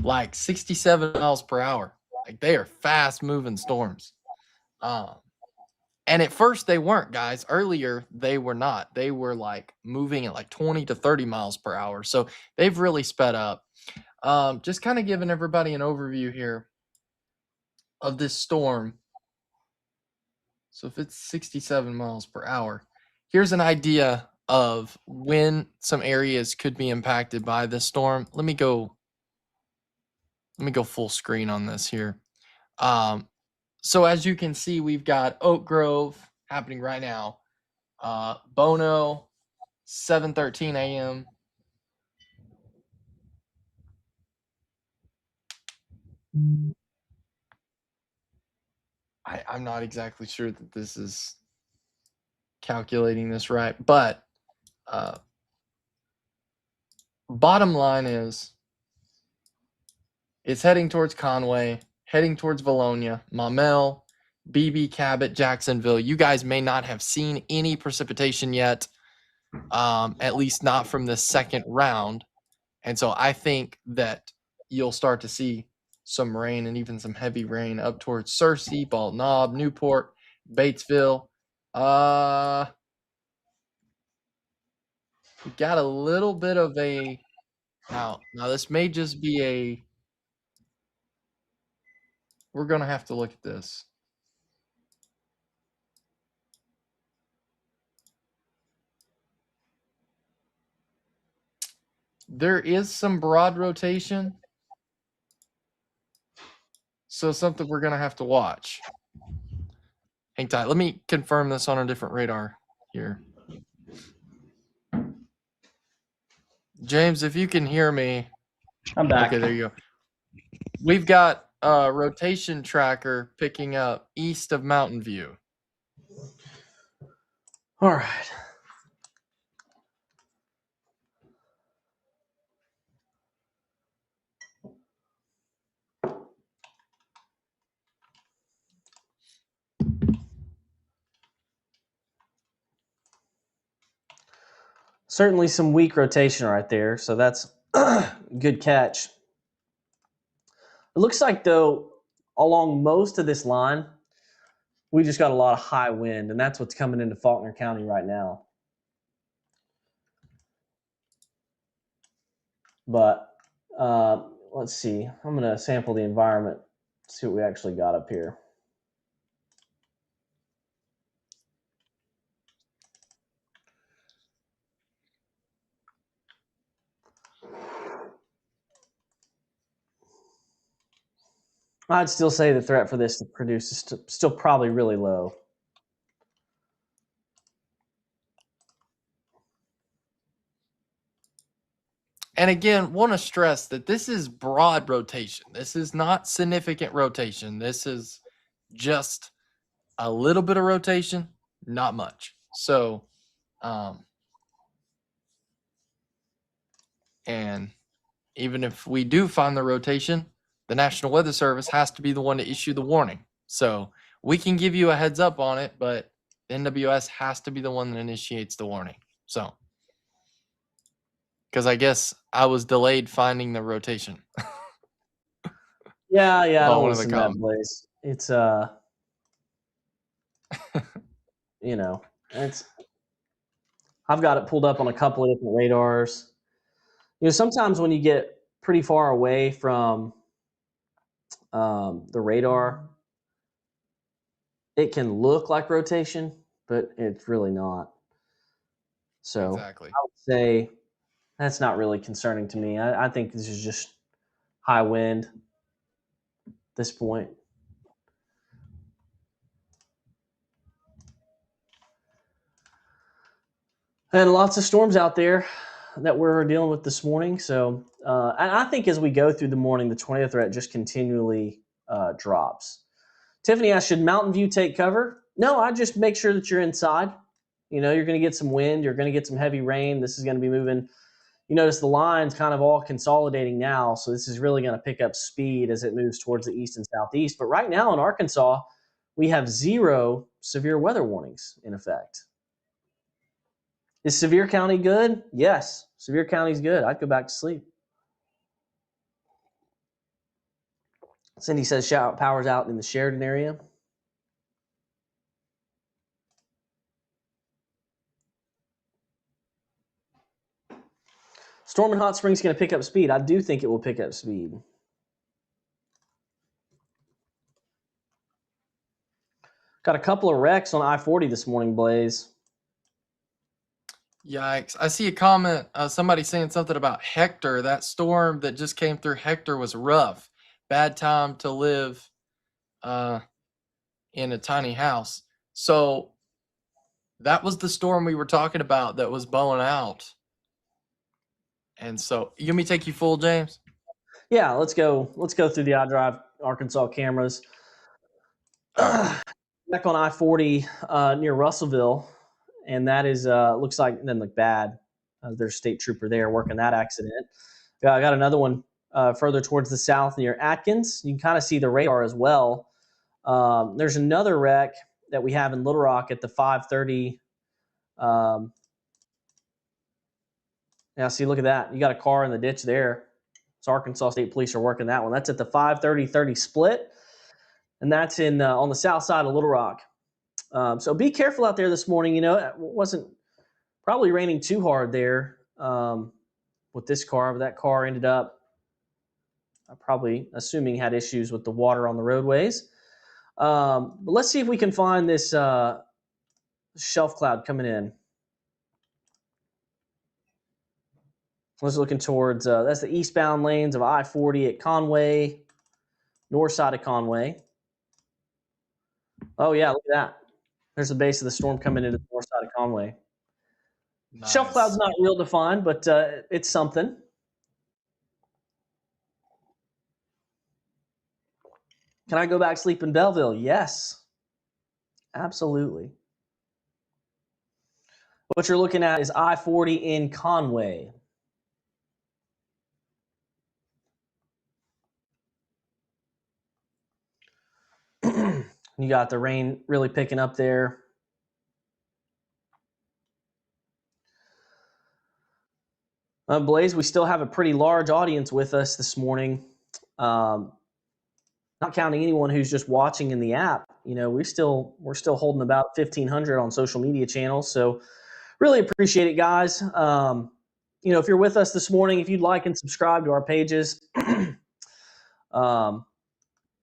like 67 miles per hour. Like, they are fast moving storms. And at first they weren't, guys. Earlier they were not. They were like moving at like 20 to 30 miles per hour. So they've really sped up. Just kind of giving everybody an overview here of this storm. So if it's 67 miles per hour, here's an idea of when some areas could be impacted by this storm. Let me go full screen on this here. So as you can see, we've got Oak Grove happening right now. Bono, 7:13 a.m. I'm not exactly sure that this is calculating this right, but bottom line is it's heading towards Conway, heading towards Valonia, Maumelle, Beebe, Cabot, Jacksonville. You guys may not have seen any precipitation yet, at least not from the second round. And so I think that you'll start to see some rain and even some heavy rain up towards Searcy, Bald Knob, Newport, Batesville. We got a little bit of a now this may just be we're gonna have to look at this. There is some broad rotation. So something we're gonna have to watch. Hang tight. Let me confirm this on a different radar here. James, if you can hear me. I'm back. Okay, there you go. We've got a rotation tracker picking up east of Mountain View. All right. Certainly some weak rotation right there, so that's good catch. It looks like, though, along most of this line, we just got a lot of high wind, and that's what's coming into Faulkner County right now. But let's see. I'm going to sample the environment, see what we actually got up here. I'd still say the threat for this to produce is still probably really low. And again, want to stress that this is broad rotation. This is not significant rotation. This is just a little bit of rotation, not much. So, and even if we do find the rotation, the National Weather Service has to be the one to issue the warning. So we can give you a heads up on it, but NWS has to be the one that initiates the warning. So because I guess I was delayed finding the rotation. Yeah, I On don't one of the listen to that, comments. Blaze. It's you know, it's I've got it pulled up on a couple of different radars. Sometimes when you get pretty far away from the radar, it can look like rotation, but it's really not. So Exactly. I would say that's not really concerning to me. I think this is just high wind at this point. And lots of storms out there that we're dealing with this morning. So, and I think as we go through the morning, the 20th threat just continually drops. Tiffany asked, should Mountain View take cover? No, I just make sure that you're inside. You're going to get some wind. You're going to get some heavy rain. This is going to be moving. You notice the line's kind of all consolidating now. So this is really going to pick up speed as it moves towards the east and southeast. But right now in Arkansas, we have 0 severe weather warnings in effect. Is Sevier County good? Yes, Sevier County's good. I'd go back to sleep. Cindy says shout power's out in the Sheridan area. Storm in Hot Springs going to pick up speed. I do think it will pick up speed. Got a couple of wrecks on I-40 this morning, Blaze. Yikes. I see a comment, somebody saying something about Hector. That storm that just came through Hector was rough. Bad time to live in a tiny house. So that was the storm we were talking about that was blowing out. And so, you want me to take you full, James? Yeah, let's go through the iDrive Arkansas cameras. Right. Back on I-40 near Russellville, and that is looks like it doesn't look bad. There's a state trooper there working that accident. I got another one further towards the south near Atkins. You can kind of see the radar as well. There's another wreck that we have in Little Rock at the 5:30. Yeah, see, look at that. You got a car in the ditch there. It's Arkansas State Police are working that one. That's at the 5:30 split, and that's in on the south side of Little Rock. So be careful out there this morning. It wasn't probably raining too hard there with this car, but that car ended up probably assuming had issues with the water on the roadways. But let's see if we can find this shelf cloud coming in. I was looking towards, that's the eastbound lanes of I-40 at Conway, north side of Conway. Oh, yeah, look at that. There's the base of the storm coming into the north side of Conway. Nice. Shelf cloud's not real defined, but it's something. Can I go back sleep in Belleville? Yes, absolutely. What you're looking at is I-40 in Conway. You got the rain really picking up there. Blaze, we still have a pretty large audience with us this morning. Not counting anyone who's just watching in the app. We're still holding about 1,500 on social media channels. So really appreciate it, guys. If you're with us this morning, if you'd like and subscribe to our pages,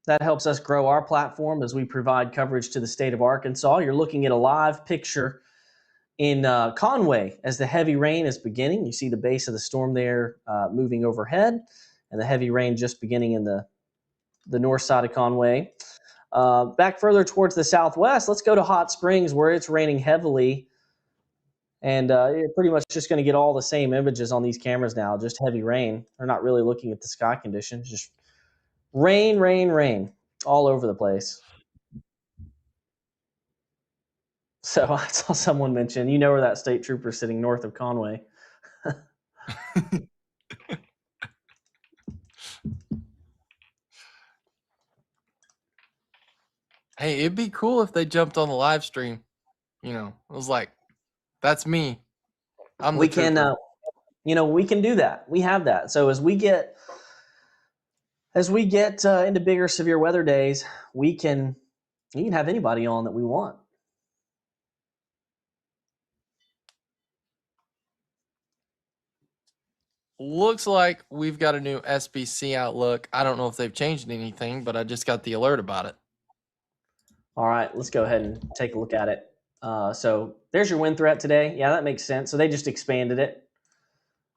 that helps us grow our platform as we provide coverage to the state of Arkansas. You're looking at a live picture in Conway as the heavy rain is beginning. You see the base of the storm there moving overhead, and the heavy rain just beginning in the north side of Conway. Back further towards the southwest, let's go to Hot Springs where it's raining heavily. And you're pretty much just going to get all the same images on these cameras now, just heavy rain. They're not really looking at the sky conditions, just rain, rain, rain all over the place. So I saw someone mention, where that state trooper sitting north of Conway. Hey, it'd be cool if they jumped on the live stream. It was like, that's me. I'm the trooper. we can do that. We have that. So as we get into bigger severe weather days, we can have anybody on that we want. Looks like we've got a new SBC outlook. I don't know if they've changed anything, but I just got the alert about it. All right, let's go ahead and take a look at it. So there's your wind threat today. Yeah, that makes sense. So they just expanded it.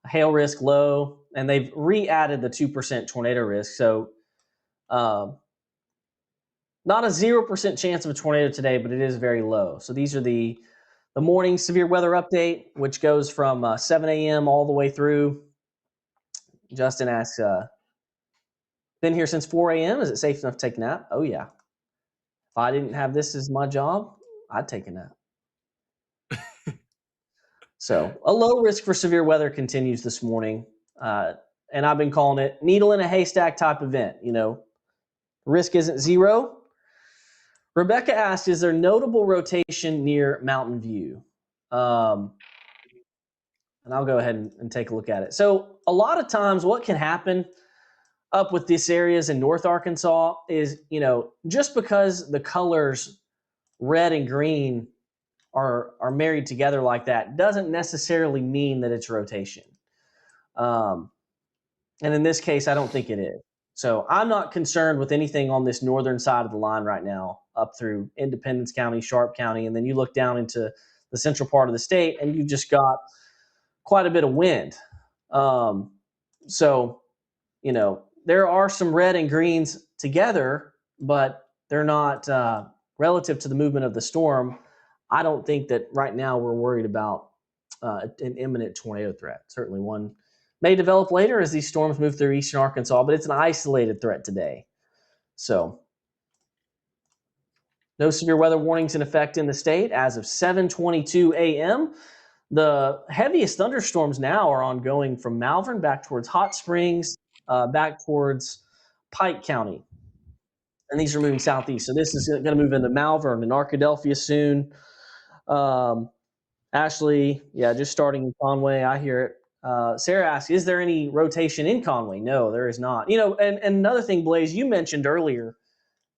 Hail risk low, and they've re-added the 2% tornado risk. So not a 0% chance of a tornado today, but it is very low. So these are the morning severe weather update, which goes from 7 a.m. all the way through. Justin asks, been here since 4 a.m. Is it safe enough to take a nap? Oh, yeah. If I didn't have this as my job, I'd take a nap. So a low risk for severe weather continues this morning. And I've been calling it needle in a haystack type event. Risk isn't zero. Rebecca asked, is there notable rotation near Mountain View? And I'll go ahead and take a look at it. So a lot of times what can happen up with these areas in North Arkansas is, just because the colors red and green are married together like that doesn't necessarily mean that it's rotation. And in this case, I don't think it is. So I'm not concerned with anything on this northern side of the line right now, up through Independence County, Sharp County, and then you look down into the central part of the state, and you've just got quite a bit of wind. So, there are some red and greens together, but they're not relative to the movement of the storm. I don't think that right now we're worried about an imminent tornado threat. Certainly one may develop later as these storms move through eastern Arkansas, but it's an isolated threat today. So no severe weather warnings in effect in the state as of 7:22 a.m. The heaviest thunderstorms now are ongoing from Malvern back towards Hot Springs, back towards Pike County. And these are moving southeast. So this is going to move into Malvern and Arkadelphia soon. Ashley, just starting in Conway. I hear it. Sarah asks, is there any rotation in Conway? No, there is not. And another thing, Blaze, you mentioned earlier,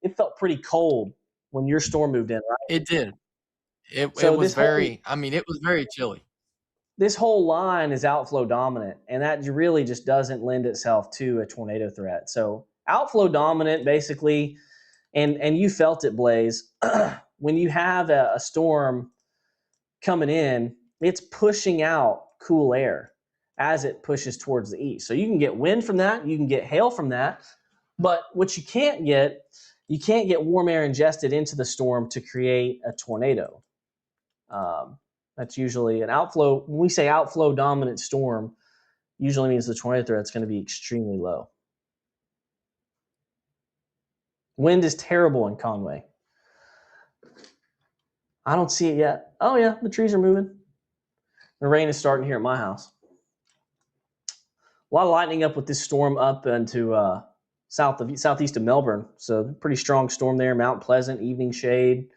it felt pretty cold when your storm moved in, right? It did. It was it was very chilly. This whole line is outflow dominant, and that really just doesn't lend itself to a tornado threat. So outflow dominant, basically, and you felt it, Blaze, when you have a storm coming in, it's pushing out cool air as it pushes towards the east. So you can get wind from that, you can get hail from that, but what you can't get warm air ingested into the storm to create a tornado. That's usually an outflow. When we say outflow dominant storm, usually means the tornado threat is going to be extremely low. Wind is terrible in Conway. I don't see it yet. Oh yeah, the trees are moving. The rain is starting here at my house. A lot of lightning up with this storm up into southeast of Melbourne. So pretty strong storm there. Mount Pleasant, Evening Shade.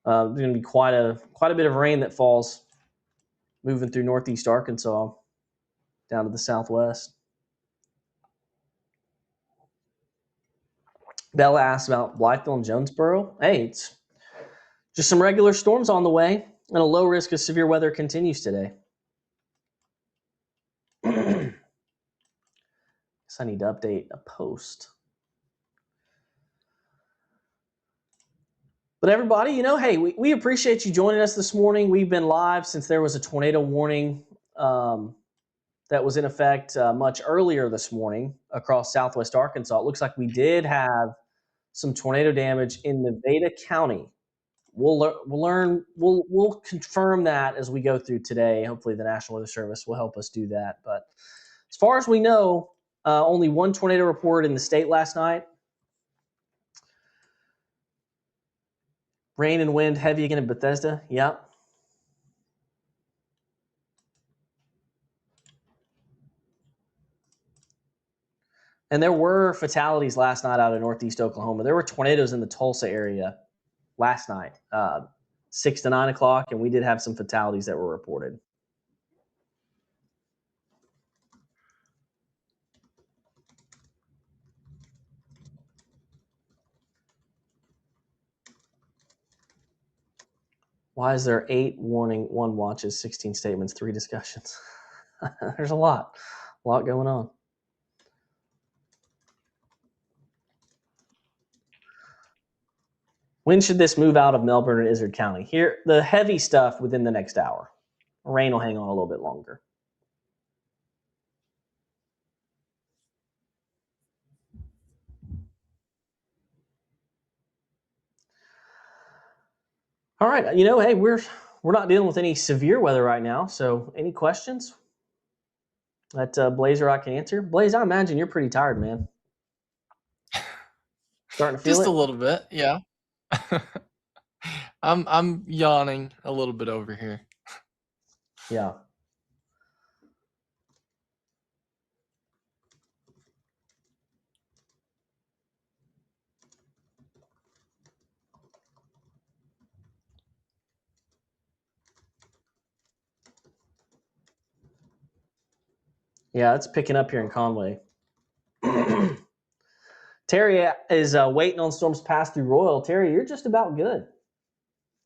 There's going to be quite a bit of rain that falls moving through northeast Arkansas down to the southwest. Bella asked about Blytheville and Jonesboro. Hey, it's just some regular storms on the way, and a low risk of severe weather continues today. Guess I need to update a post. But everybody, hey, we appreciate you joining us this morning. We've been live since there was a tornado warning that was in effect much earlier this morning across southwest Arkansas. It looks like we did have some tornado damage in Nevada County. We'll confirm that as we go through today. Hopefully the National Weather Service will help us do that. But as far as we know, only one tornado report in the state last night. Rain and wind heavy again in Bethesda. Yep. And there were fatalities last night out of northeast Oklahoma. There were tornadoes in the Tulsa area last night, 6 to 9 o'clock, and we did have some fatalities that were reported. Why is there 8 warning, 1 watches, 16 statements, 3 discussions? There's a lot going on. When should this move out of Melbourne and Izard County? Here, the heavy stuff within the next hour. Rain will hang on a little bit longer. All right, hey, we're not dealing with any severe weather right now. So, any questions that Blaze or I can answer? Blaze, I imagine you're pretty tired, man. Starting to feel Just it? a little bit, yeah. I'm yawning a little bit over here. Yeah. Yeah, it's picking up here in Conway. Terry is waiting on storms to pass through Royal. Terry, you're just about good.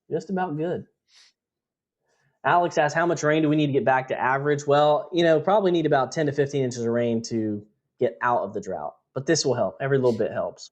Just about good. Alex asks, how much rain do we need to get back to average? Well, probably need about 10 to 15 inches of rain to get out of the drought. But this will help. Every little bit helps.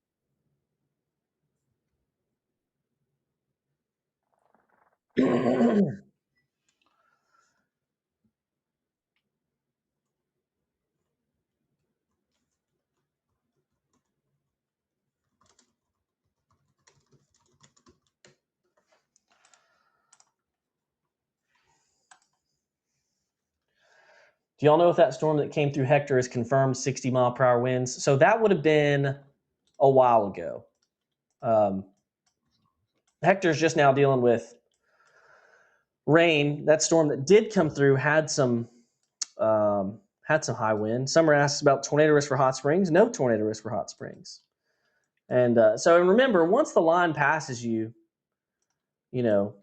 Do y'all know if that storm that came through Hector is confirmed 60-mile-per-hour winds? So that would have been a while ago. Hector's just now dealing with rain. That storm that did come through had some high wind. Summer asks about tornado risk for Hot Springs. No tornado risk for Hot Springs. And so remember, once the line passes you, you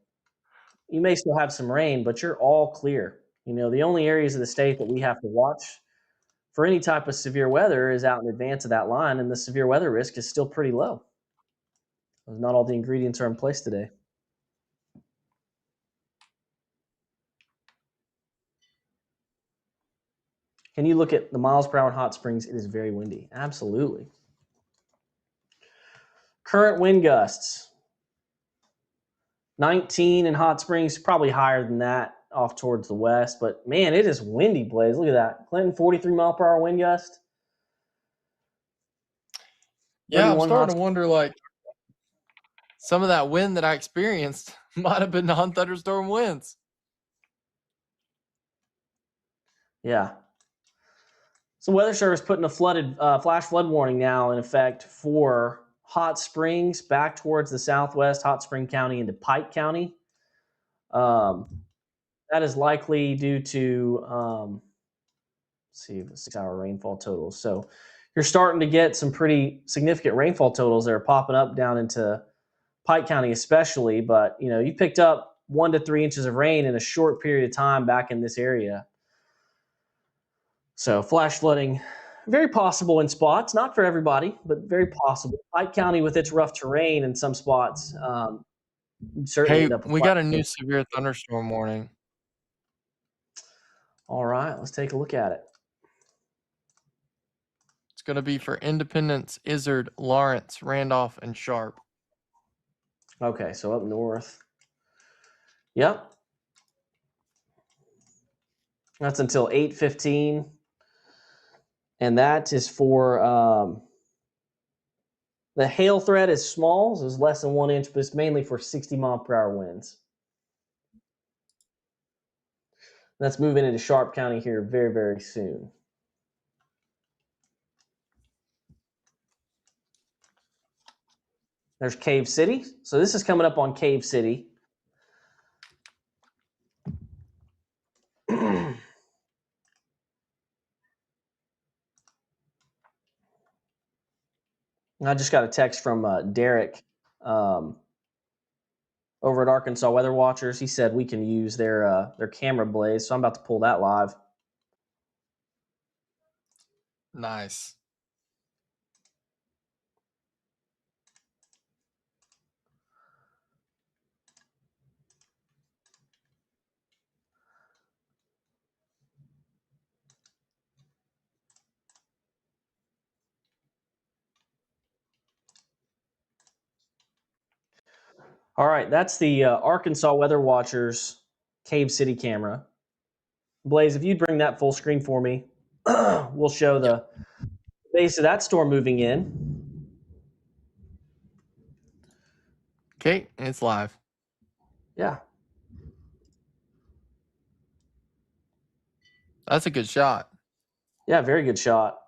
may still have some rain, but you're all clear. The only areas of the state that we have to watch for any type of severe weather is out in advance of that line, and the severe weather risk is still pretty low. Not all the ingredients are in place today. Can you look at the miles per hour in Hot Springs? It is very windy. Absolutely. Current wind gusts. 19 in Hot Springs, probably higher than that off towards the west. But man, it is windy, Blaze. Look at that. Clinton, 43 mile per hour wind gust. Yeah, I'm starting to wonder, like, some of that wind that I experienced might have been non-thunderstorm winds. Yeah. So Weather Service putting a flash flood warning now in effect for Hot Springs back towards the southwest, Hot Spring County into Pike County. That is likely due to, let's see, the 6-hour rainfall totals. So you're starting to get some pretty significant rainfall totals that are popping up down into Pike County especially. But, you picked up 1 to 3 inches of rain in a short period of time back in this area. So flash flooding, very possible in spots, not for everybody, but very possible. Pike County with its rough terrain in some spots, certainly Hey, end up with we flash got a new flooding. severe thunderstorm warning. All right, let's take a look at it. It's going to be for Independence, Izard, Lawrence, Randolph, and Sharp. Okay, so up north. Yep. That's until 8:15. And that is for the hail threat is small, so it's less than 1 inch, but it's mainly for 60-mile-per-hour winds. That's moving into Sharp County here very, very soon. There's Cave City. So this is coming up on Cave City. I just got a text from Derek over at Arkansas Weather Watchers. He said we can use their camera Blaze, so I'm about to pull that live. Nice. All right, that's the Arkansas Weather Watchers Cave City camera. Blaze, if you'd bring that full screen for me, we'll show Yep. the base of that storm moving in. Okay, it's live. Yeah. That's a good shot. Yeah, very good shot.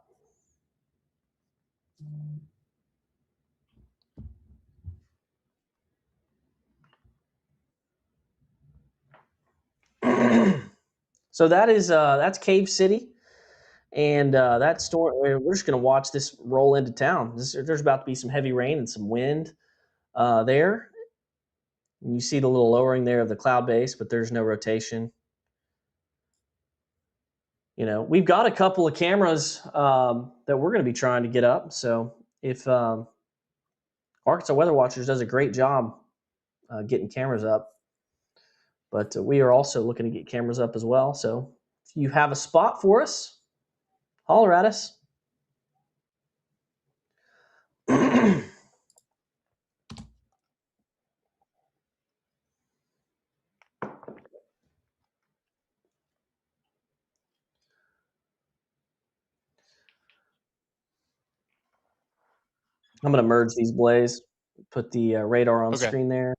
So that's Cave City, and that storm. We're just going to watch this roll into town. There's about to be some heavy rain and some wind there. And you see the little lowering there of the cloud base, but there's no rotation. We've got a couple of cameras that we're going to be trying to get up. So if Arkansas Weather Watchers does a great job getting cameras up, but we are also looking to get cameras up as well. So if you have a spot for us, holler at us. I'm going to merge these, Blaze. Put the radar on Okay. screen there.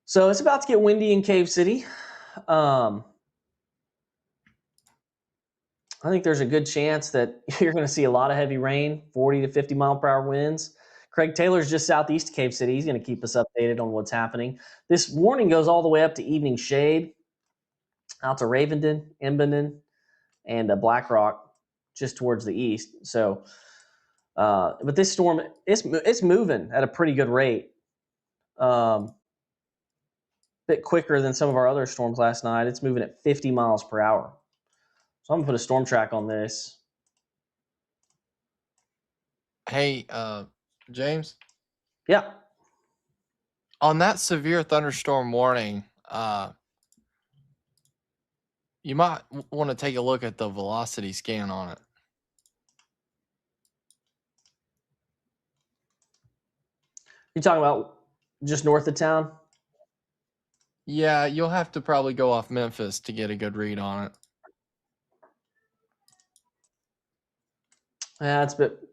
So it's about to get windy in Cave City. I think there's a good chance that you're going to see a lot of heavy rain, 40 to 50 mile per hour winds. Craig Taylor's just southeast of Cave City. He's going to keep us updated on what's happening. This warning goes all the way up to evening shade, out to Ravenden, Embenden, and Black Rock, just towards the east. So, but this storm, it's moving at a pretty good rate. Bit quicker than some of our other storms last night. It's moving at 50 miles per hour. So I'm gonna put a storm track on this. Hey, James, Yeah. on that severe thunderstorm warning, you might want to take a look at the velocity scan on it. You talking about just north of town? Yeah, you'll have to probably go off Memphis to get a good read on it. Yeah, it's a bit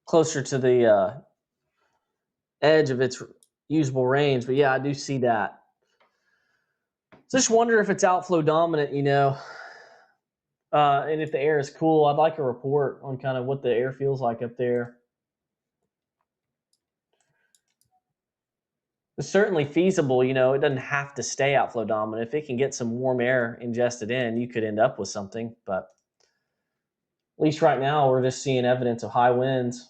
closer to the edge of its usable range, but yeah, I do see that. Just wonder if it's outflow dominant, and if the air is cool. I'd like a report on kind of what the air feels like up there. It's certainly feasible, it doesn't have to stay outflow dominant. If it can get some warm air ingested in, you could end up with something, but at least right now we're just seeing evidence of high winds.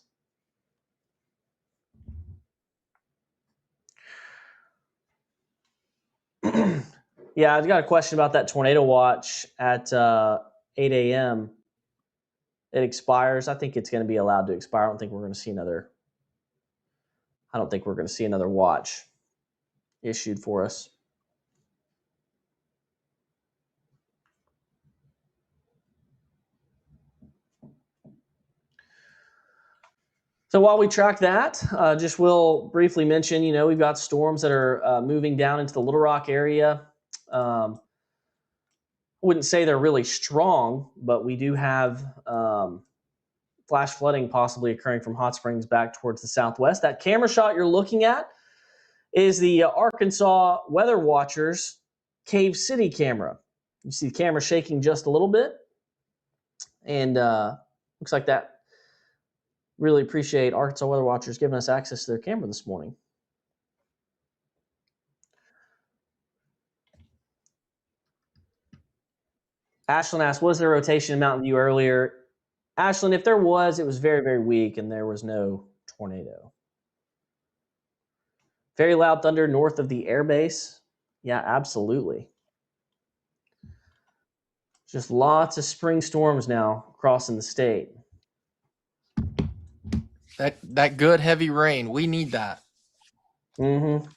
Yeah, I've got a question about that tornado watch at 8 a.m. It expires. I think it's going to be allowed to expire. I don't think we're going to see another watch issued for us. So while we track that, just will briefly mention, we've got storms that are moving down into the Little Rock area. I wouldn't say they're really strong, but we do have flash flooding possibly occurring from Hot Springs back towards the southwest. That camera shot you're looking at is the Arkansas Weather Watchers Cave City camera. You see the camera shaking just a little bit, and looks like that. Really appreciate Arkansas Weather Watchers giving us access to their camera this morning. Ashlyn asked, was there a rotation in Mountain View earlier? Ashlyn, if there was, it was very, very weak, and there was no tornado. Very loud thunder north of the airbase. Yeah, absolutely. Just lots of spring storms now crossing the state. That good heavy rain, we need that. Mm-hmm.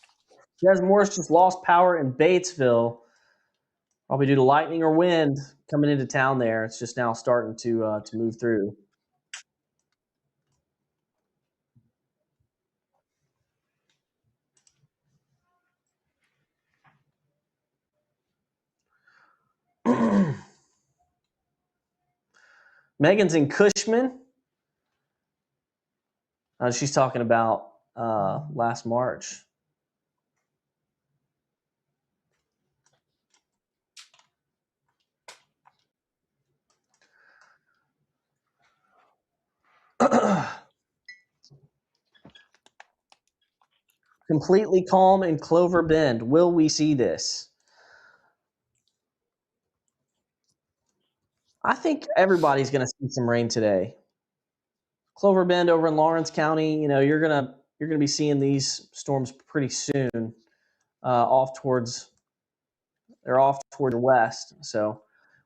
Des Morris just lost power in Batesville, probably due to lightning or wind coming into town there. It's just now starting to move through. Megan's in Cushman. She's talking about last March. Completely calm in Clover Bend. Will we see this? I think everybody's going to see some rain today. Clover Bend over in Lawrence County, you're gonna be seeing these storms pretty soon. Off towards the west, so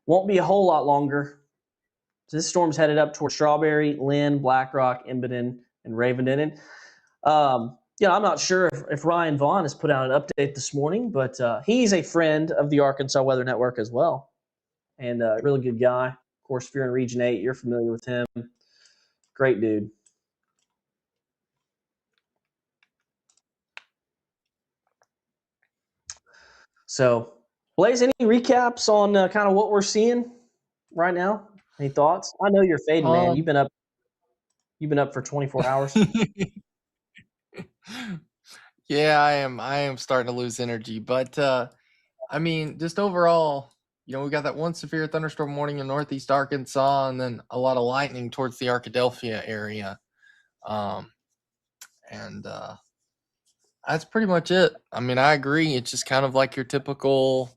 won't be a whole lot longer. So this storm's headed up towards Strawberry, Lynn, Blackrock, Imboden, and Ravenden. I'm not sure if Ryan Vaughn has put out an update this morning, but he's a friend of the Arkansas Weather Network as well, and a really good guy. Of course, if you're in Region 8, you're familiar with him. Great dude. So, Blaze, any recaps on kind of what we're seeing right now? Any thoughts? I know you're fading, man. You've been up for 24 hours. Yeah, I am starting to lose energy, but I mean, just overall, we got that one severe thunderstorm warning in northeast Arkansas, and then a lot of lightning towards the Arkadelphia area, and that's pretty much it. I mean, I agree. It's just kind of like your typical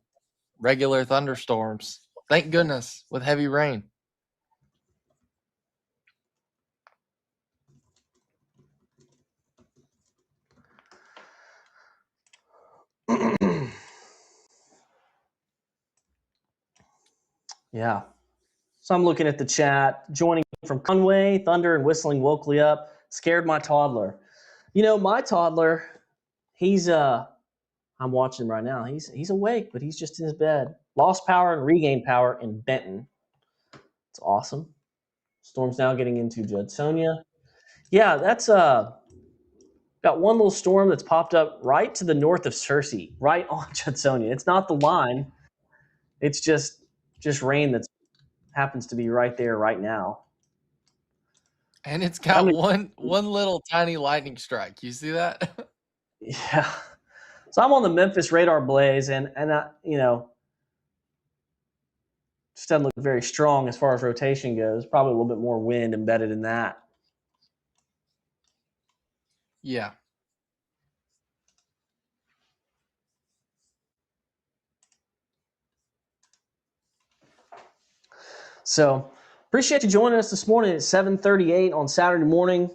regular thunderstorms. Thank goodness, with heavy rain. Yeah. So I'm looking at the chat. Joining from Conway, thunder and whistling woke me up. Scared my toddler. My toddler, he's I'm watching him right now. He's awake, but he's just in his bed. Lost power and regained power in Benton. It's awesome. Storm's now getting into Judsonia. Yeah, that's got one little storm that's popped up right to the north of Searcy, right on Judsonia. It's not the line. It's just rain that happens to be right there right now. And it's got one little tiny lightning strike. You see that? Yeah. So I'm on the Memphis radar, Blaze, and just doesn't look very strong as far as rotation goes. Probably a little bit more wind embedded in that. Yeah. So appreciate you joining us this morning at 7:38 on Saturday morning.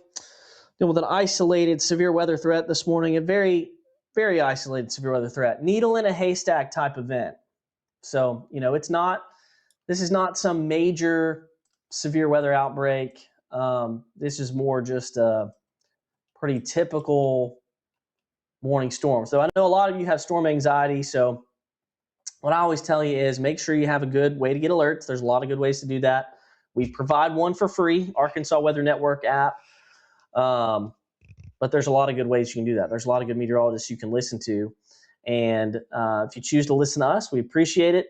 With an isolated severe weather threat this morning, a very, very isolated severe weather threat. Needle in a haystack type event. So, this is not some major severe weather outbreak. This is more just a pretty typical morning storm. So I know a lot of you have storm anxiety. So what I always tell you is make sure you have a good way to get alerts. There's a lot of good ways to do that. We provide one for free, Arkansas Weather Network app. But there's a lot of good ways you can do that. There's a lot of good meteorologists you can listen to. And if you choose to listen to us, we appreciate it.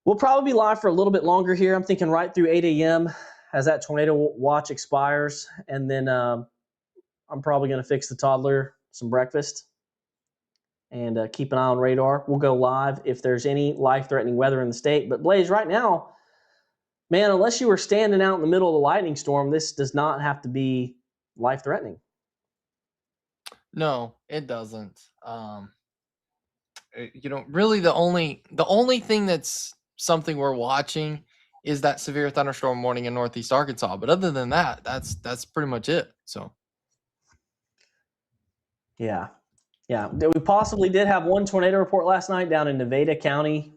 We'll probably be live for a little bit longer here. I'm thinking right through 8 a.m. as that tornado watch expires. And then I'm probably going to fix the toddler some breakfast and keep an eye on radar. We'll go live if there's any life-threatening weather in the state. But Blaze, right now, man, unless you were standing out in the middle of the lightning storm, this does not have to be life-threatening. No, it doesn't. Really the only thing that's something we're watching is that severe thunderstorm warning in northeast Arkansas. But other than that, that's pretty much it. So yeah. We possibly did have one tornado report last night down in Nevada County.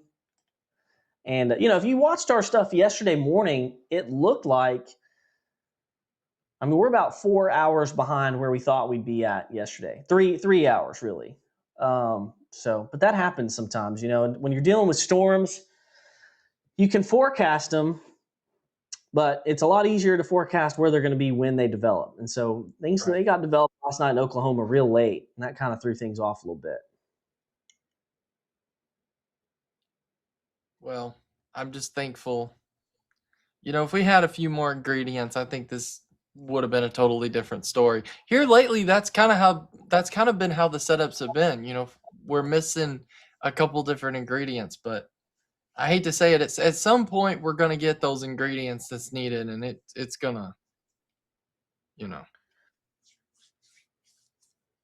And, if you watched our stuff yesterday morning, it looked like, we're about 4 hours behind where we thought we'd be at yesterday. 3 hours, really. But that happens sometimes, when you're dealing with storms, you can forecast them, but it's a lot easier to forecast where they're going to be when they develop. And so things They got developed last night in Oklahoma real late, and that kind of threw things off a little bit. Well, I'm just thankful If we had a few more ingredients, I think this would have been a totally different story. Here lately, that's kind of been how the setups have been. We're missing a couple different ingredients, but I hate to say it, at some point we're gonna get those ingredients that's needed, and it's gonna, you know,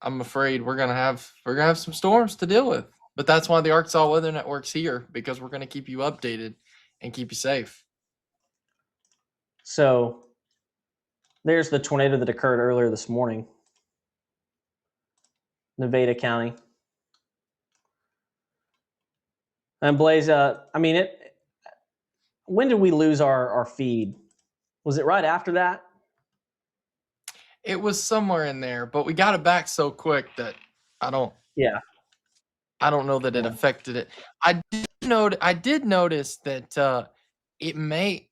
I'm afraid we're gonna have some storms to deal with. But that's why the Arkansas Weather Network's here, because we're gonna keep you updated and keep you safe. So there's the tornado that occurred earlier this morning, Nevada County. And Blaze, I mean, when did we lose our feed? Was it right after that? It was somewhere in there, but we got it back so quick that I don't Yeah. I don't know that it Yeah. affected it. I did notice that it may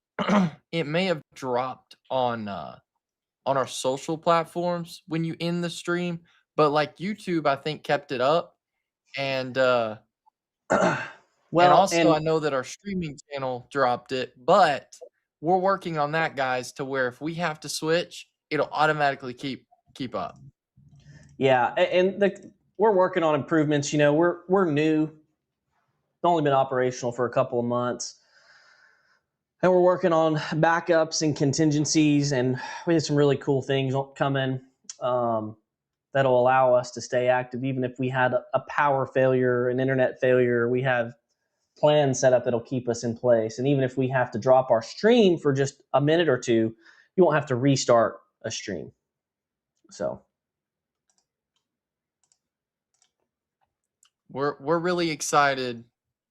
it may have dropped on our social platforms when you end the stream, but like YouTube, I think kept it up, and Well, also I and know that our streaming channel dropped it, but we're working on that, guys, to where if we have to switch, it'll automatically keep up. yeah, we're working on improvements. We're new, only been operational for a couple of months, and we're working on backups and contingencies, and we had some really cool things coming that'll allow us to stay active even if we had a power failure, an internet failure. We have plans set up that'll keep us in place, and even if we have to drop our stream for just a minute or two, you won't have to restart a stream. So We're really excited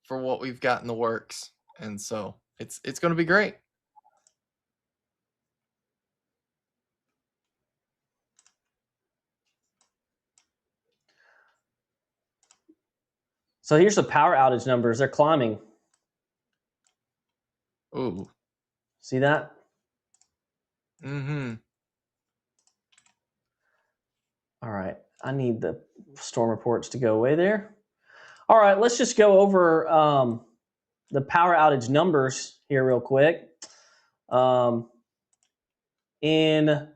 for what we've got in the works, and so it's going to be great. So here's the power outage numbers. They're climbing. Ooh. See that? Mm-hmm. All right. I need the storm reports to go away there. All right. Let's just go over the power outage numbers here real quick. In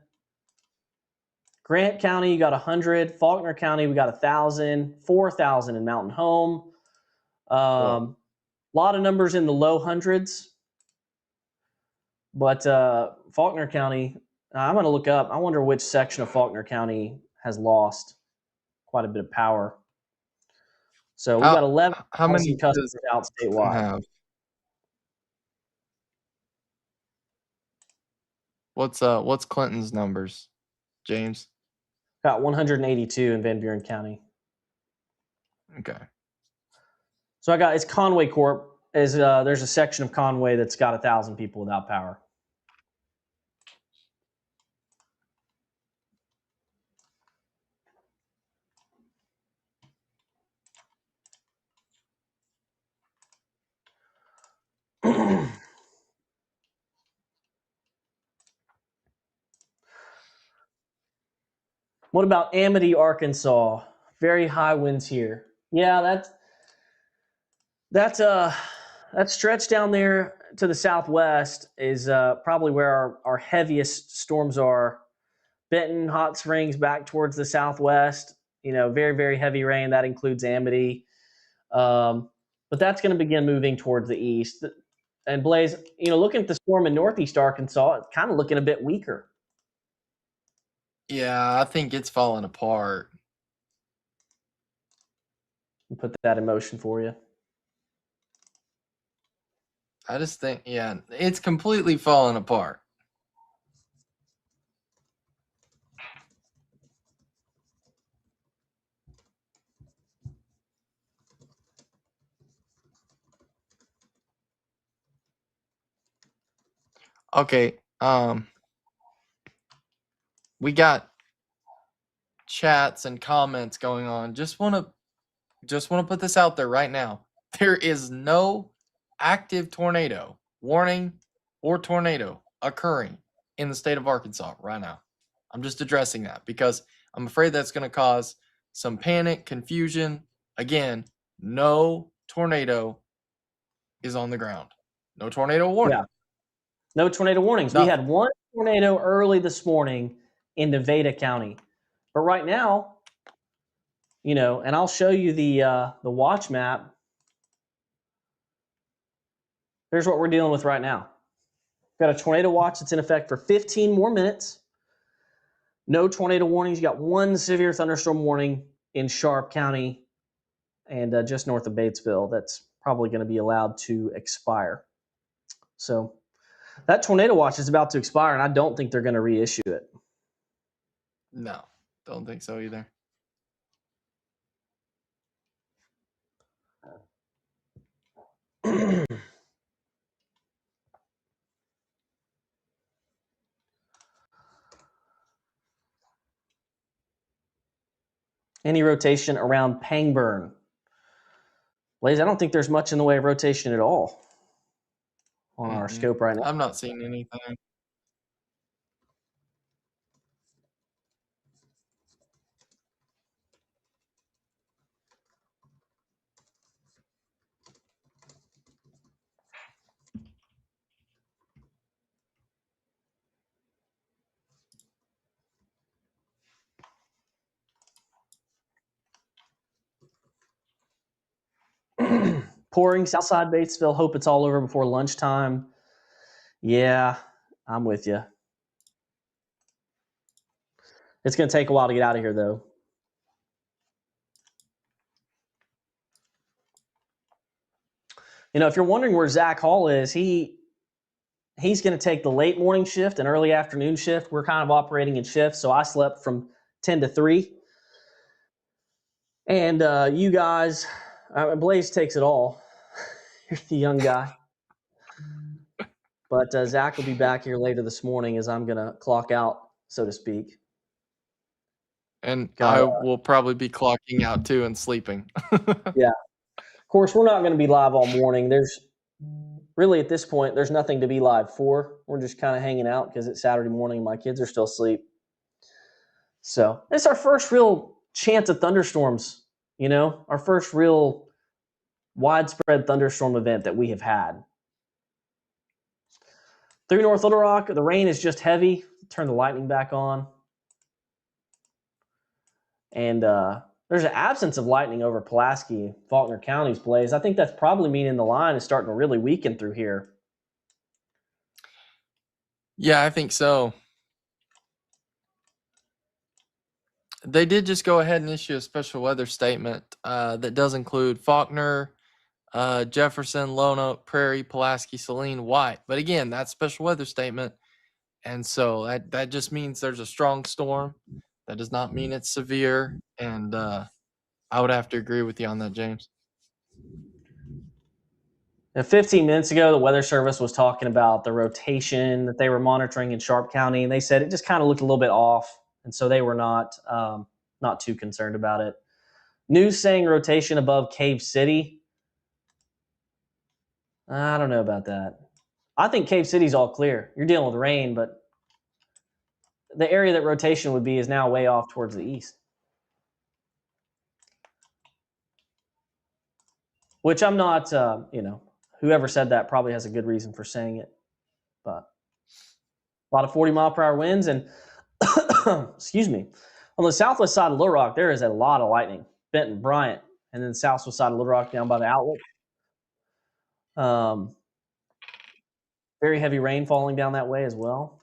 Grant County, you got 100. Faulkner County, we got 1,000. 4,000 in Mountain Home. A lot of numbers in the low hundreds. But Faulkner County, I'm going to look up. I wonder which section of Faulkner County has lost quite a bit of power. So we got 11,000 how many customers out statewide. have? What's Clinton's numbers, James? Got 182 in Van Buren County. Okay. So it's Conway Corp. There's a section of Conway that's got 1,000 people without power. What about Amity, Arkansas? Very high winds here. Yeah, that stretch down there to the southwest is probably where our heaviest storms are. Benton, Hot Springs, back towards the southwest. Very, very heavy rain. That includes Amity. But that's going to begin moving towards the east. And Blaze, looking at the storm in northeast Arkansas, it's kind of looking a bit weaker. Yeah, I think it's falling apart. I'll put that in motion for you. I just think, yeah, it's completely falling apart. Okay, we got chats and comments going on. Just want to put this out there right now. There is no active tornado warning or tornado occurring in the state of Arkansas right now. I'm just addressing that because I'm afraid that's going to cause some panic, confusion. Again, no tornado is on the ground. No tornado warning. Yeah. No tornado warnings. We had one tornado early this morning in Nevada County, but right now, and I'll show you the watch map. Here's what we're dealing with right now. Got a tornado watch that's in effect for 15 more minutes. No tornado warnings. You got one severe thunderstorm warning in Sharp County and just north of Batesville that's probably going to be allowed to expire. So that tornado watch is about to expire, and I don't think they're going to reissue it. No, don't think so either. Any rotation around Pangburn? Blaze, I don't think there's much in the way of rotation at all on our scope right now. I'm not seeing anything. Pouring Southside Batesville. Hope it's all over before lunchtime. Yeah, I'm with you. It's going to take a while to get out of here, though. If you're wondering where Zach Hall is, he's going to take the late morning shift and early afternoon shift. We're kind of operating in shifts, so I slept from 10 to 3. And you guys, Blaze takes it all. You're the young guy. But Zach will be back here later this morning as I'm going to clock out, so to speak. And I will probably be clocking out too and sleeping. Yeah. Of course, we're not going to be live all morning. There's really, at this point, there's nothing to be live for. We're just kind of hanging out because it's Saturday morning and my kids are still asleep. So it's our first real chance of thunderstorms, our first real widespread thunderstorm event that we have had. Through North Little Rock, the rain is just heavy. Turn the lightning back on. And there's an absence of lightning over Pulaski, Faulkner County's, Blaze. I think that's probably meaning the line is starting to really weaken through here. Yeah, I think so. They did just go ahead and issue a special weather statement that does include Faulkner, Jefferson, Lone Oak, Prairie, Pulaski, Saline, White. But again, that's special weather statement. And so that just means there's a strong storm. That does not mean it's severe. And I would have to agree with you on that, James. Now, 15 minutes ago, the Weather Service was talking about the rotation that they were monitoring in Sharp County, and they said it just kind of looked a little bit off, and so they were not too concerned about it. News saying rotation above Cave City. I don't know about that. I think Cave City's all clear. You're dealing with rain, but the area that rotation would be is now way off towards the east. Which I'm not, whoever said that probably has a good reason for saying it. But a lot of 40-mile-per-hour winds. And, excuse me, on the southwest side of Little Rock, there is a lot of lightning. Benton, Bryant, and then the southwest side of Little Rock down by the outlet. Very heavy rain falling down that way as well.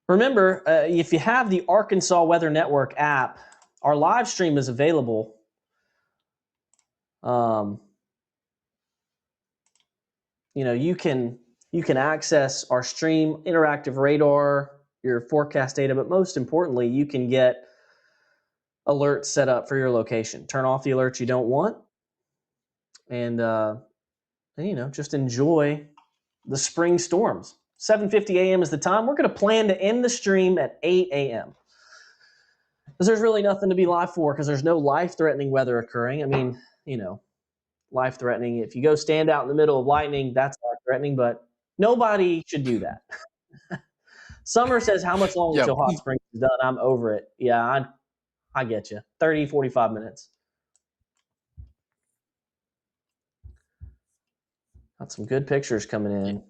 Remember, if you have the Arkansas Weather Network app, our live stream is available. You can access our stream, interactive radar, your forecast data, but most importantly, you can get alerts set up for your location. Turn off the alerts you don't want, and just enjoy the spring storms. 7:50 a.m. is the time. We're going to plan to end the stream at 8 a.m. because there's really nothing to be live for because there's no life-threatening weather occurring. I mean, life-threatening. If you go stand out in the middle of lightning, that's life-threatening, but nobody should do that. Summer says, how much longer Yeah, till Hot Springs is done? I'm over it. Yeah, I get you. 30, 45 minutes. Got some good pictures coming in.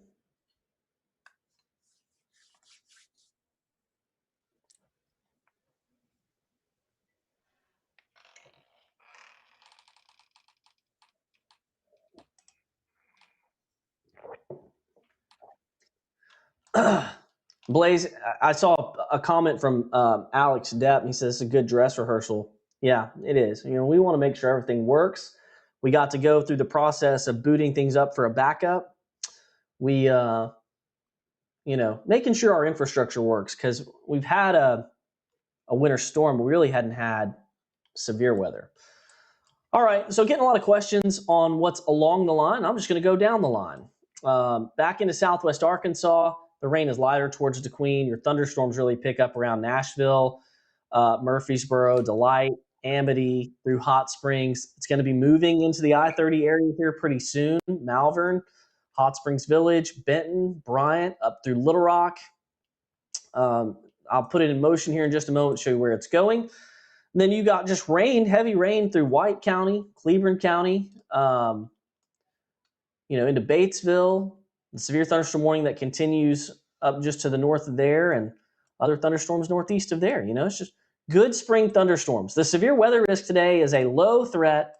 Blaze, I saw a comment from Alex Depp. He says it's a good dress rehearsal. Yeah, it is. You know, we want to make sure everything works. We got to go through the process of booting things up for a backup. We, making sure our infrastructure works because we've had a winter storm. We really hadn't had severe weather. All right, so getting a lot of questions on what's along the line. I'm just going to go down the line. Back into southwest Arkansas, the rain is lighter towards DeQueen. Your thunderstorms really pick up around Nashville, Murfreesboro, Delight, Amity, through Hot Springs. It's going to be moving into the I-30 area here pretty soon. Malvern, Hot Springs Village, Benton, Bryant, up through Little Rock. I'll put it in motion here in just a moment to show you where it's going. And then you got just rain, heavy rain through White County, Cleburne County, into Batesville. The severe thunderstorm warning that continues up just to the north of there, and other thunderstorms northeast of there. It's just good spring thunderstorms. The severe weather risk today is a low threat.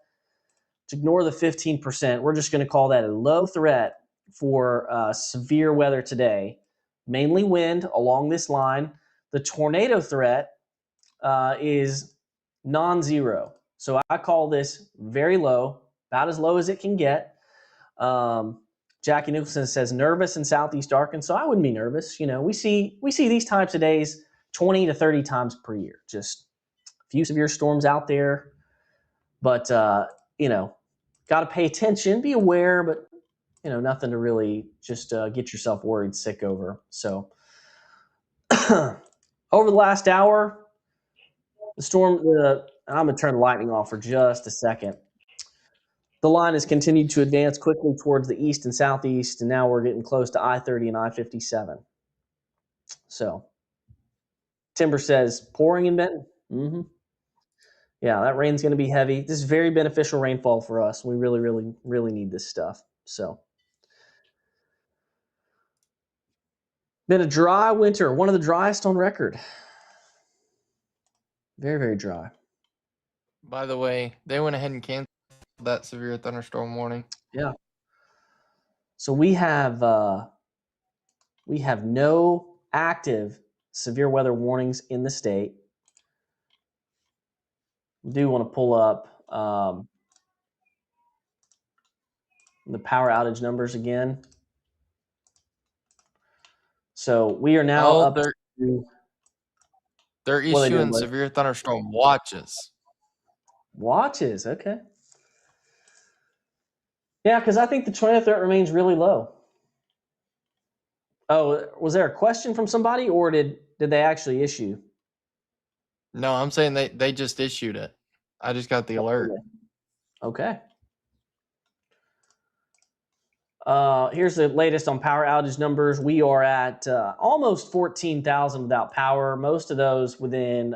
To ignore the 15%, we're just going to call that a low threat for severe weather today. Mainly wind along this line. The tornado threat is non-zero. So I call this very low, about as low as it can get. Jackie Nicholson says nervous in southeast Arkansas. I wouldn't be nervous. We see these types of days 20 to 30 times per year. Just a few severe storms out there. But, got to pay attention, be aware, but, nothing to really just get yourself worried sick over. So over the last hour, the storm, I'm going to turn the lightning off for just a second. The line has continued to advance quickly towards the east and southeast, and now we're getting close to I-30 and I-57. So, Timber says, pouring in Benton. Mm-hmm. Yeah, that rain's going to be heavy. This is very beneficial rainfall for us. We really, really, really need this stuff. So, been a dry winter, one of the driest on record. Very, very dry. By the way, they went ahead and canceled that severe thunderstorm warning. Yeah. So we have no active severe weather warnings in the state. We do want to pull up the power outage numbers again. So we are now up to. They're issuing severe thunderstorm watches. Watches, okay. Yeah, because I think the tornado threat remains really low. Oh, was there a question from somebody, or did they actually issue? No, I'm saying they just issued it. I just got the alert. Okay. Here's the latest on power outage numbers. We are at almost 14,000 without power. Most of those within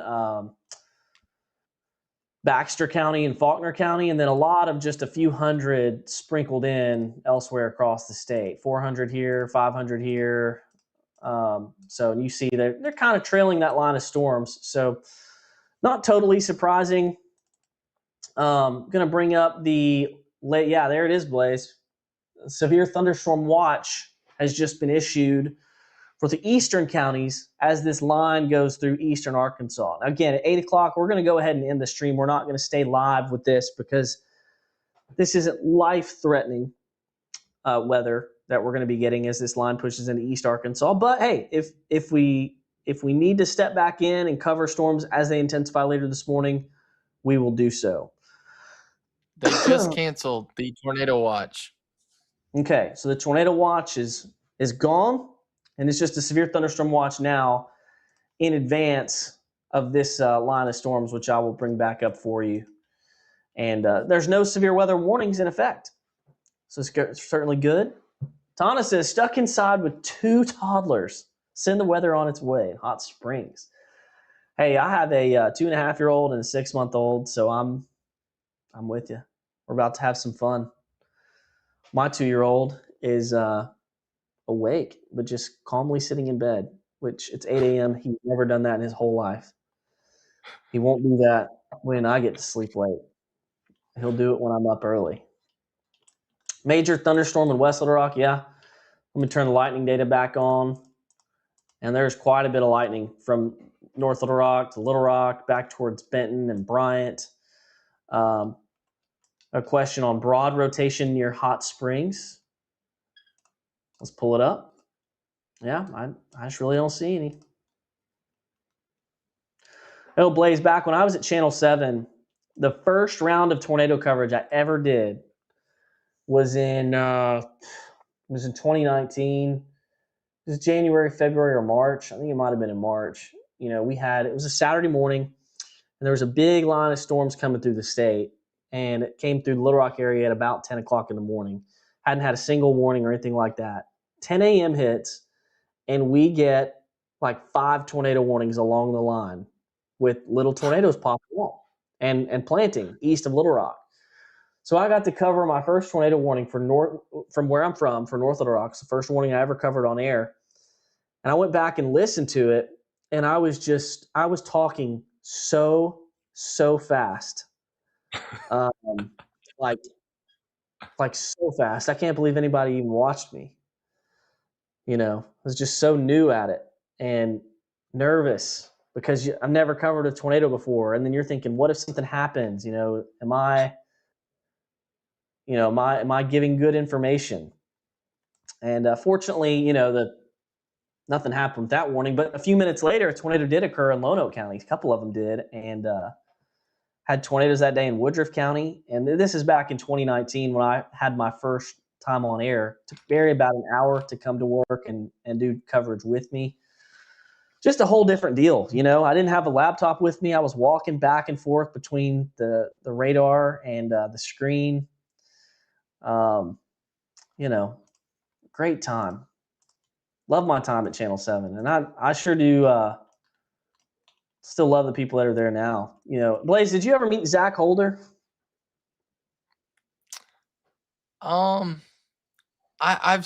Baxter County and Faulkner County, and then a lot of just a few hundred sprinkled in elsewhere across the state. 400 here, 500 here. So you see they're kind of trailing that line of storms. So not totally surprising. Going to bring up there it is, Blaze. Severe thunderstorm watch has just been issued for the eastern counties as this line goes through eastern Arkansas. Again, at 8 o'clock, we're going to go ahead and end the stream. We're not going to stay live with this because this isn't life-threatening weather that we're going to be getting as this line pushes into East Arkansas. But hey, if we need to step back in and cover storms as they intensify later this morning, we will do so. They just canceled the tornado watch. Okay, so the tornado watch is gone, and it's just a severe thunderstorm watch now in advance of this line of storms, which I will bring back up for you. And there's no severe weather warnings in effect. So it's certainly good. Tana says, stuck inside with 2 toddlers. Send the weather on its way in Hot Springs. Hey, I have a 2.5-year-old and a 6-month-old, so I'm with you. We're about to have some fun. My 2-year-old is awake, but just calmly sitting in bed, which it's 8 a.m. He's never done that in his whole life. He won't do that when I get to sleep late. He'll do it when I'm up early. Major thunderstorm in West Little Rock, yeah. Let me turn the lightning data back on. And there's quite a bit of lightning from North Little Rock to Little Rock, back towards Benton and Bryant. A question on broad rotation near Hot Springs. Let's pull it up. Yeah, I just really don't see any. Oh, Blaze, back when I was at Channel 7, the first round of tornado coverage I ever did was in 2019. It was January, February, or March. I think it might have been in March. You know, it was a Saturday morning, and there was a big line of storms coming through the state, and it came through the Little Rock area at about 10 o'clock in the morning. Hadn't had a single warning or anything like that. 10 a.m. hits, and we get like 5 tornado warnings along the line with little tornadoes popping up and planting east of Little Rock. So I got to cover my first tornado warning from where I'm from, for North Little Rock. It's the first warning I ever covered on air. And I went back and listened to it, and I was talking so fast. Like so fast. I can't believe anybody even watched me. You know, I was just so new at it and nervous because I've never covered a tornado before. And then you're thinking, what if something happens? You know, am I giving good information? And fortunately, you know, nothing happened with that warning. But a few minutes later, a tornado did occur in Lonoke County. A couple of them did, and had tornadoes that day in Woodruff County. And this is back in 2019 when I had my first time on air. It took Barry about an hour to come to work and do coverage with me. Just a whole different deal. You know, I didn't have a laptop with me. I was walking back and forth between the radar and the screen. You know, great time. Love my time at Channel 7. And I sure do still love the people that are there now. You know, Blaze, did you ever meet Zach Holder? I've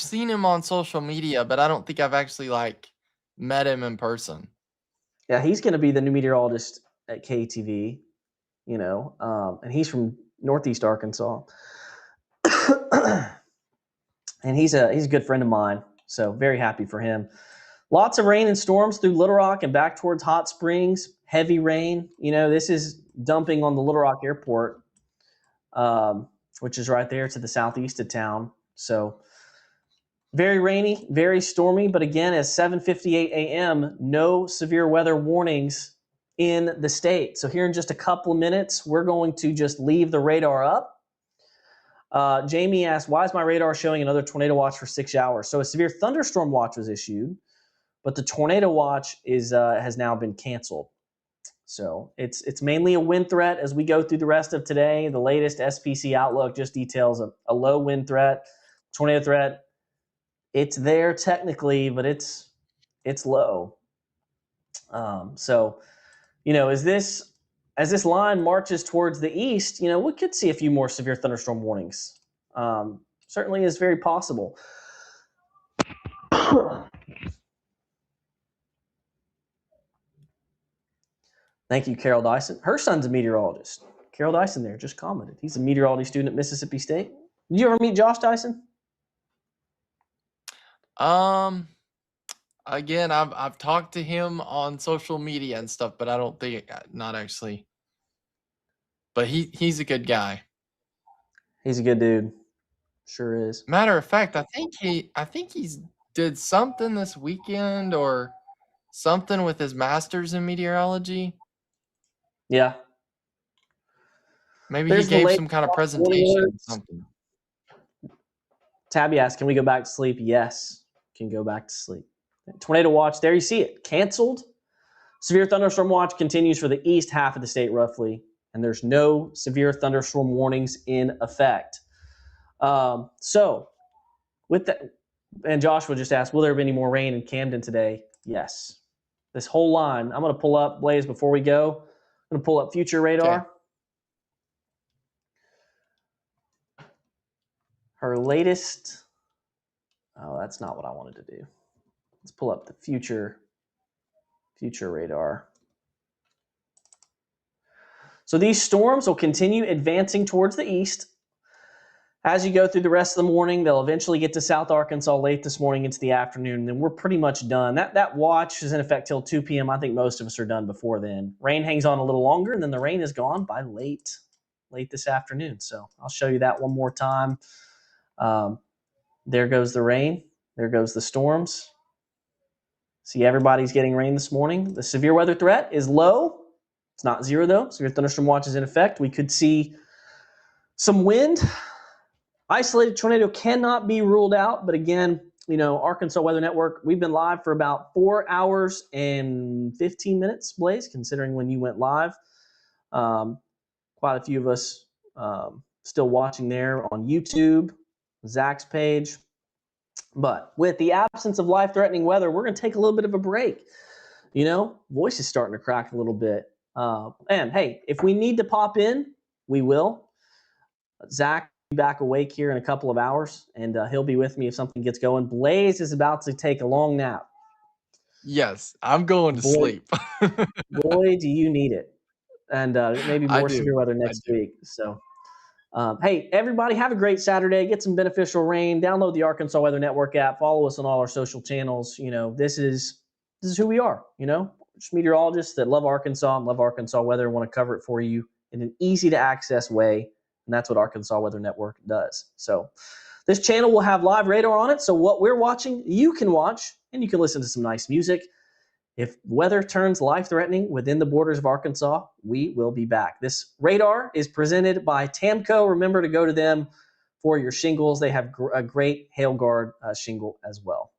seen him on social media, but I don't think I've actually met him in person. Yeah, he's going to be the new meteorologist at KTV, you know, and he's from Northeast Arkansas. And he's a good friend of mine, so very happy for him. Lots of rain and storms through Little Rock and back towards Hot Springs. Heavy rain. You know, this is dumping on the Little Rock Airport, which is right there to the southeast of town. So very rainy, very stormy. But again, at 7:58 a.m., no severe weather warnings in the state. So here in just a couple of minutes, we're going to just leave the radar up. Jamie asked, why is my radar showing another tornado watch for 6 hours? So a severe thunderstorm watch was issued, but the tornado watch has now been canceled. So it's mainly a wind threat as we go through the rest of today. The latest SPC outlook just details a low wind threat, tornado threat. It's there technically, but it's low. So, you know, as this line marches towards the east, you know, we could see a few more severe thunderstorm warnings. Certainly is very possible. Thank you, Carol Dyson. Her son's a meteorologist. Carol Dyson there just commented. He's a meteorology student at Mississippi State. Did you ever meet Josh Dyson? Again, I've talked to him on social media and stuff, but I don't think not actually. But he's a good guy. He's a good dude. Sure is. Matter of fact, I think he's did something this weekend or something with his master's in meteorology. Yeah. Maybe he gave some kind of presentation or something. Tabby asked, can we go back to sleep? Yes, can go back to sleep. Tornado watch, there you see it, canceled. Severe thunderstorm watch continues for the east half of the state roughly. and there's no severe thunderstorm warnings in effect. So with that, and Joshua just asked, will there be any more rain in Camden today? Yes. This whole line, I'm going to pull up, Blaze, before we go. I'm going to pull up future radar. Okay. Her latest, oh, that's not what I wanted to do. Let's pull up the future radar. So these storms will continue advancing towards the east. As you go through the rest of the morning, they'll eventually get to South Arkansas late this morning into the afternoon, and then we're pretty much done. That watch is in effect till 2 p.m. I think most of us are done before then. Rain hangs on a little longer, and then the rain is gone by late this afternoon. So I'll show you that one more time. There goes the rain. There goes the storms. See, everybody's getting rain this morning. The severe weather threat is low. It's not zero, though. Severe thunderstorm watch is in effect. We could see some wind. Isolated tornado cannot be ruled out, but again, Arkansas Weather Network, we've been live for about 4 hours and 15 minutes, Blaze, considering when you went live. Quite a few of us still watching there on YouTube, Zach's page. But with the absence of life-threatening weather, we're going to take a little bit of a break. Voice is starting to crack a little bit. And hey, if we need to pop in, we will. Zach will be back awake here in a couple of hours, and he'll be with me if something gets going. Blaze is about to take a long nap. Yes, I'm going to sleep. Boy, do you need it. And maybe more severe weather I next do. week. So, hey, everybody, have a great Saturday. Get some beneficial rain. Download the Arkansas Weather Network app. Follow us on all our social channels. This is who we are. Just meteorologists that love Arkansas and love Arkansas weather and want to cover it for you in an easy-to-access way. And that's what Arkansas Weather Network does. So this channel will have live radar on it. So what we're watching, you can watch, and you can listen to some nice music. If weather turns life-threatening within the borders of Arkansas, we will be back. This radar is presented by TAMCO. Remember to go to them for your shingles. They have a great hail guard shingle as well.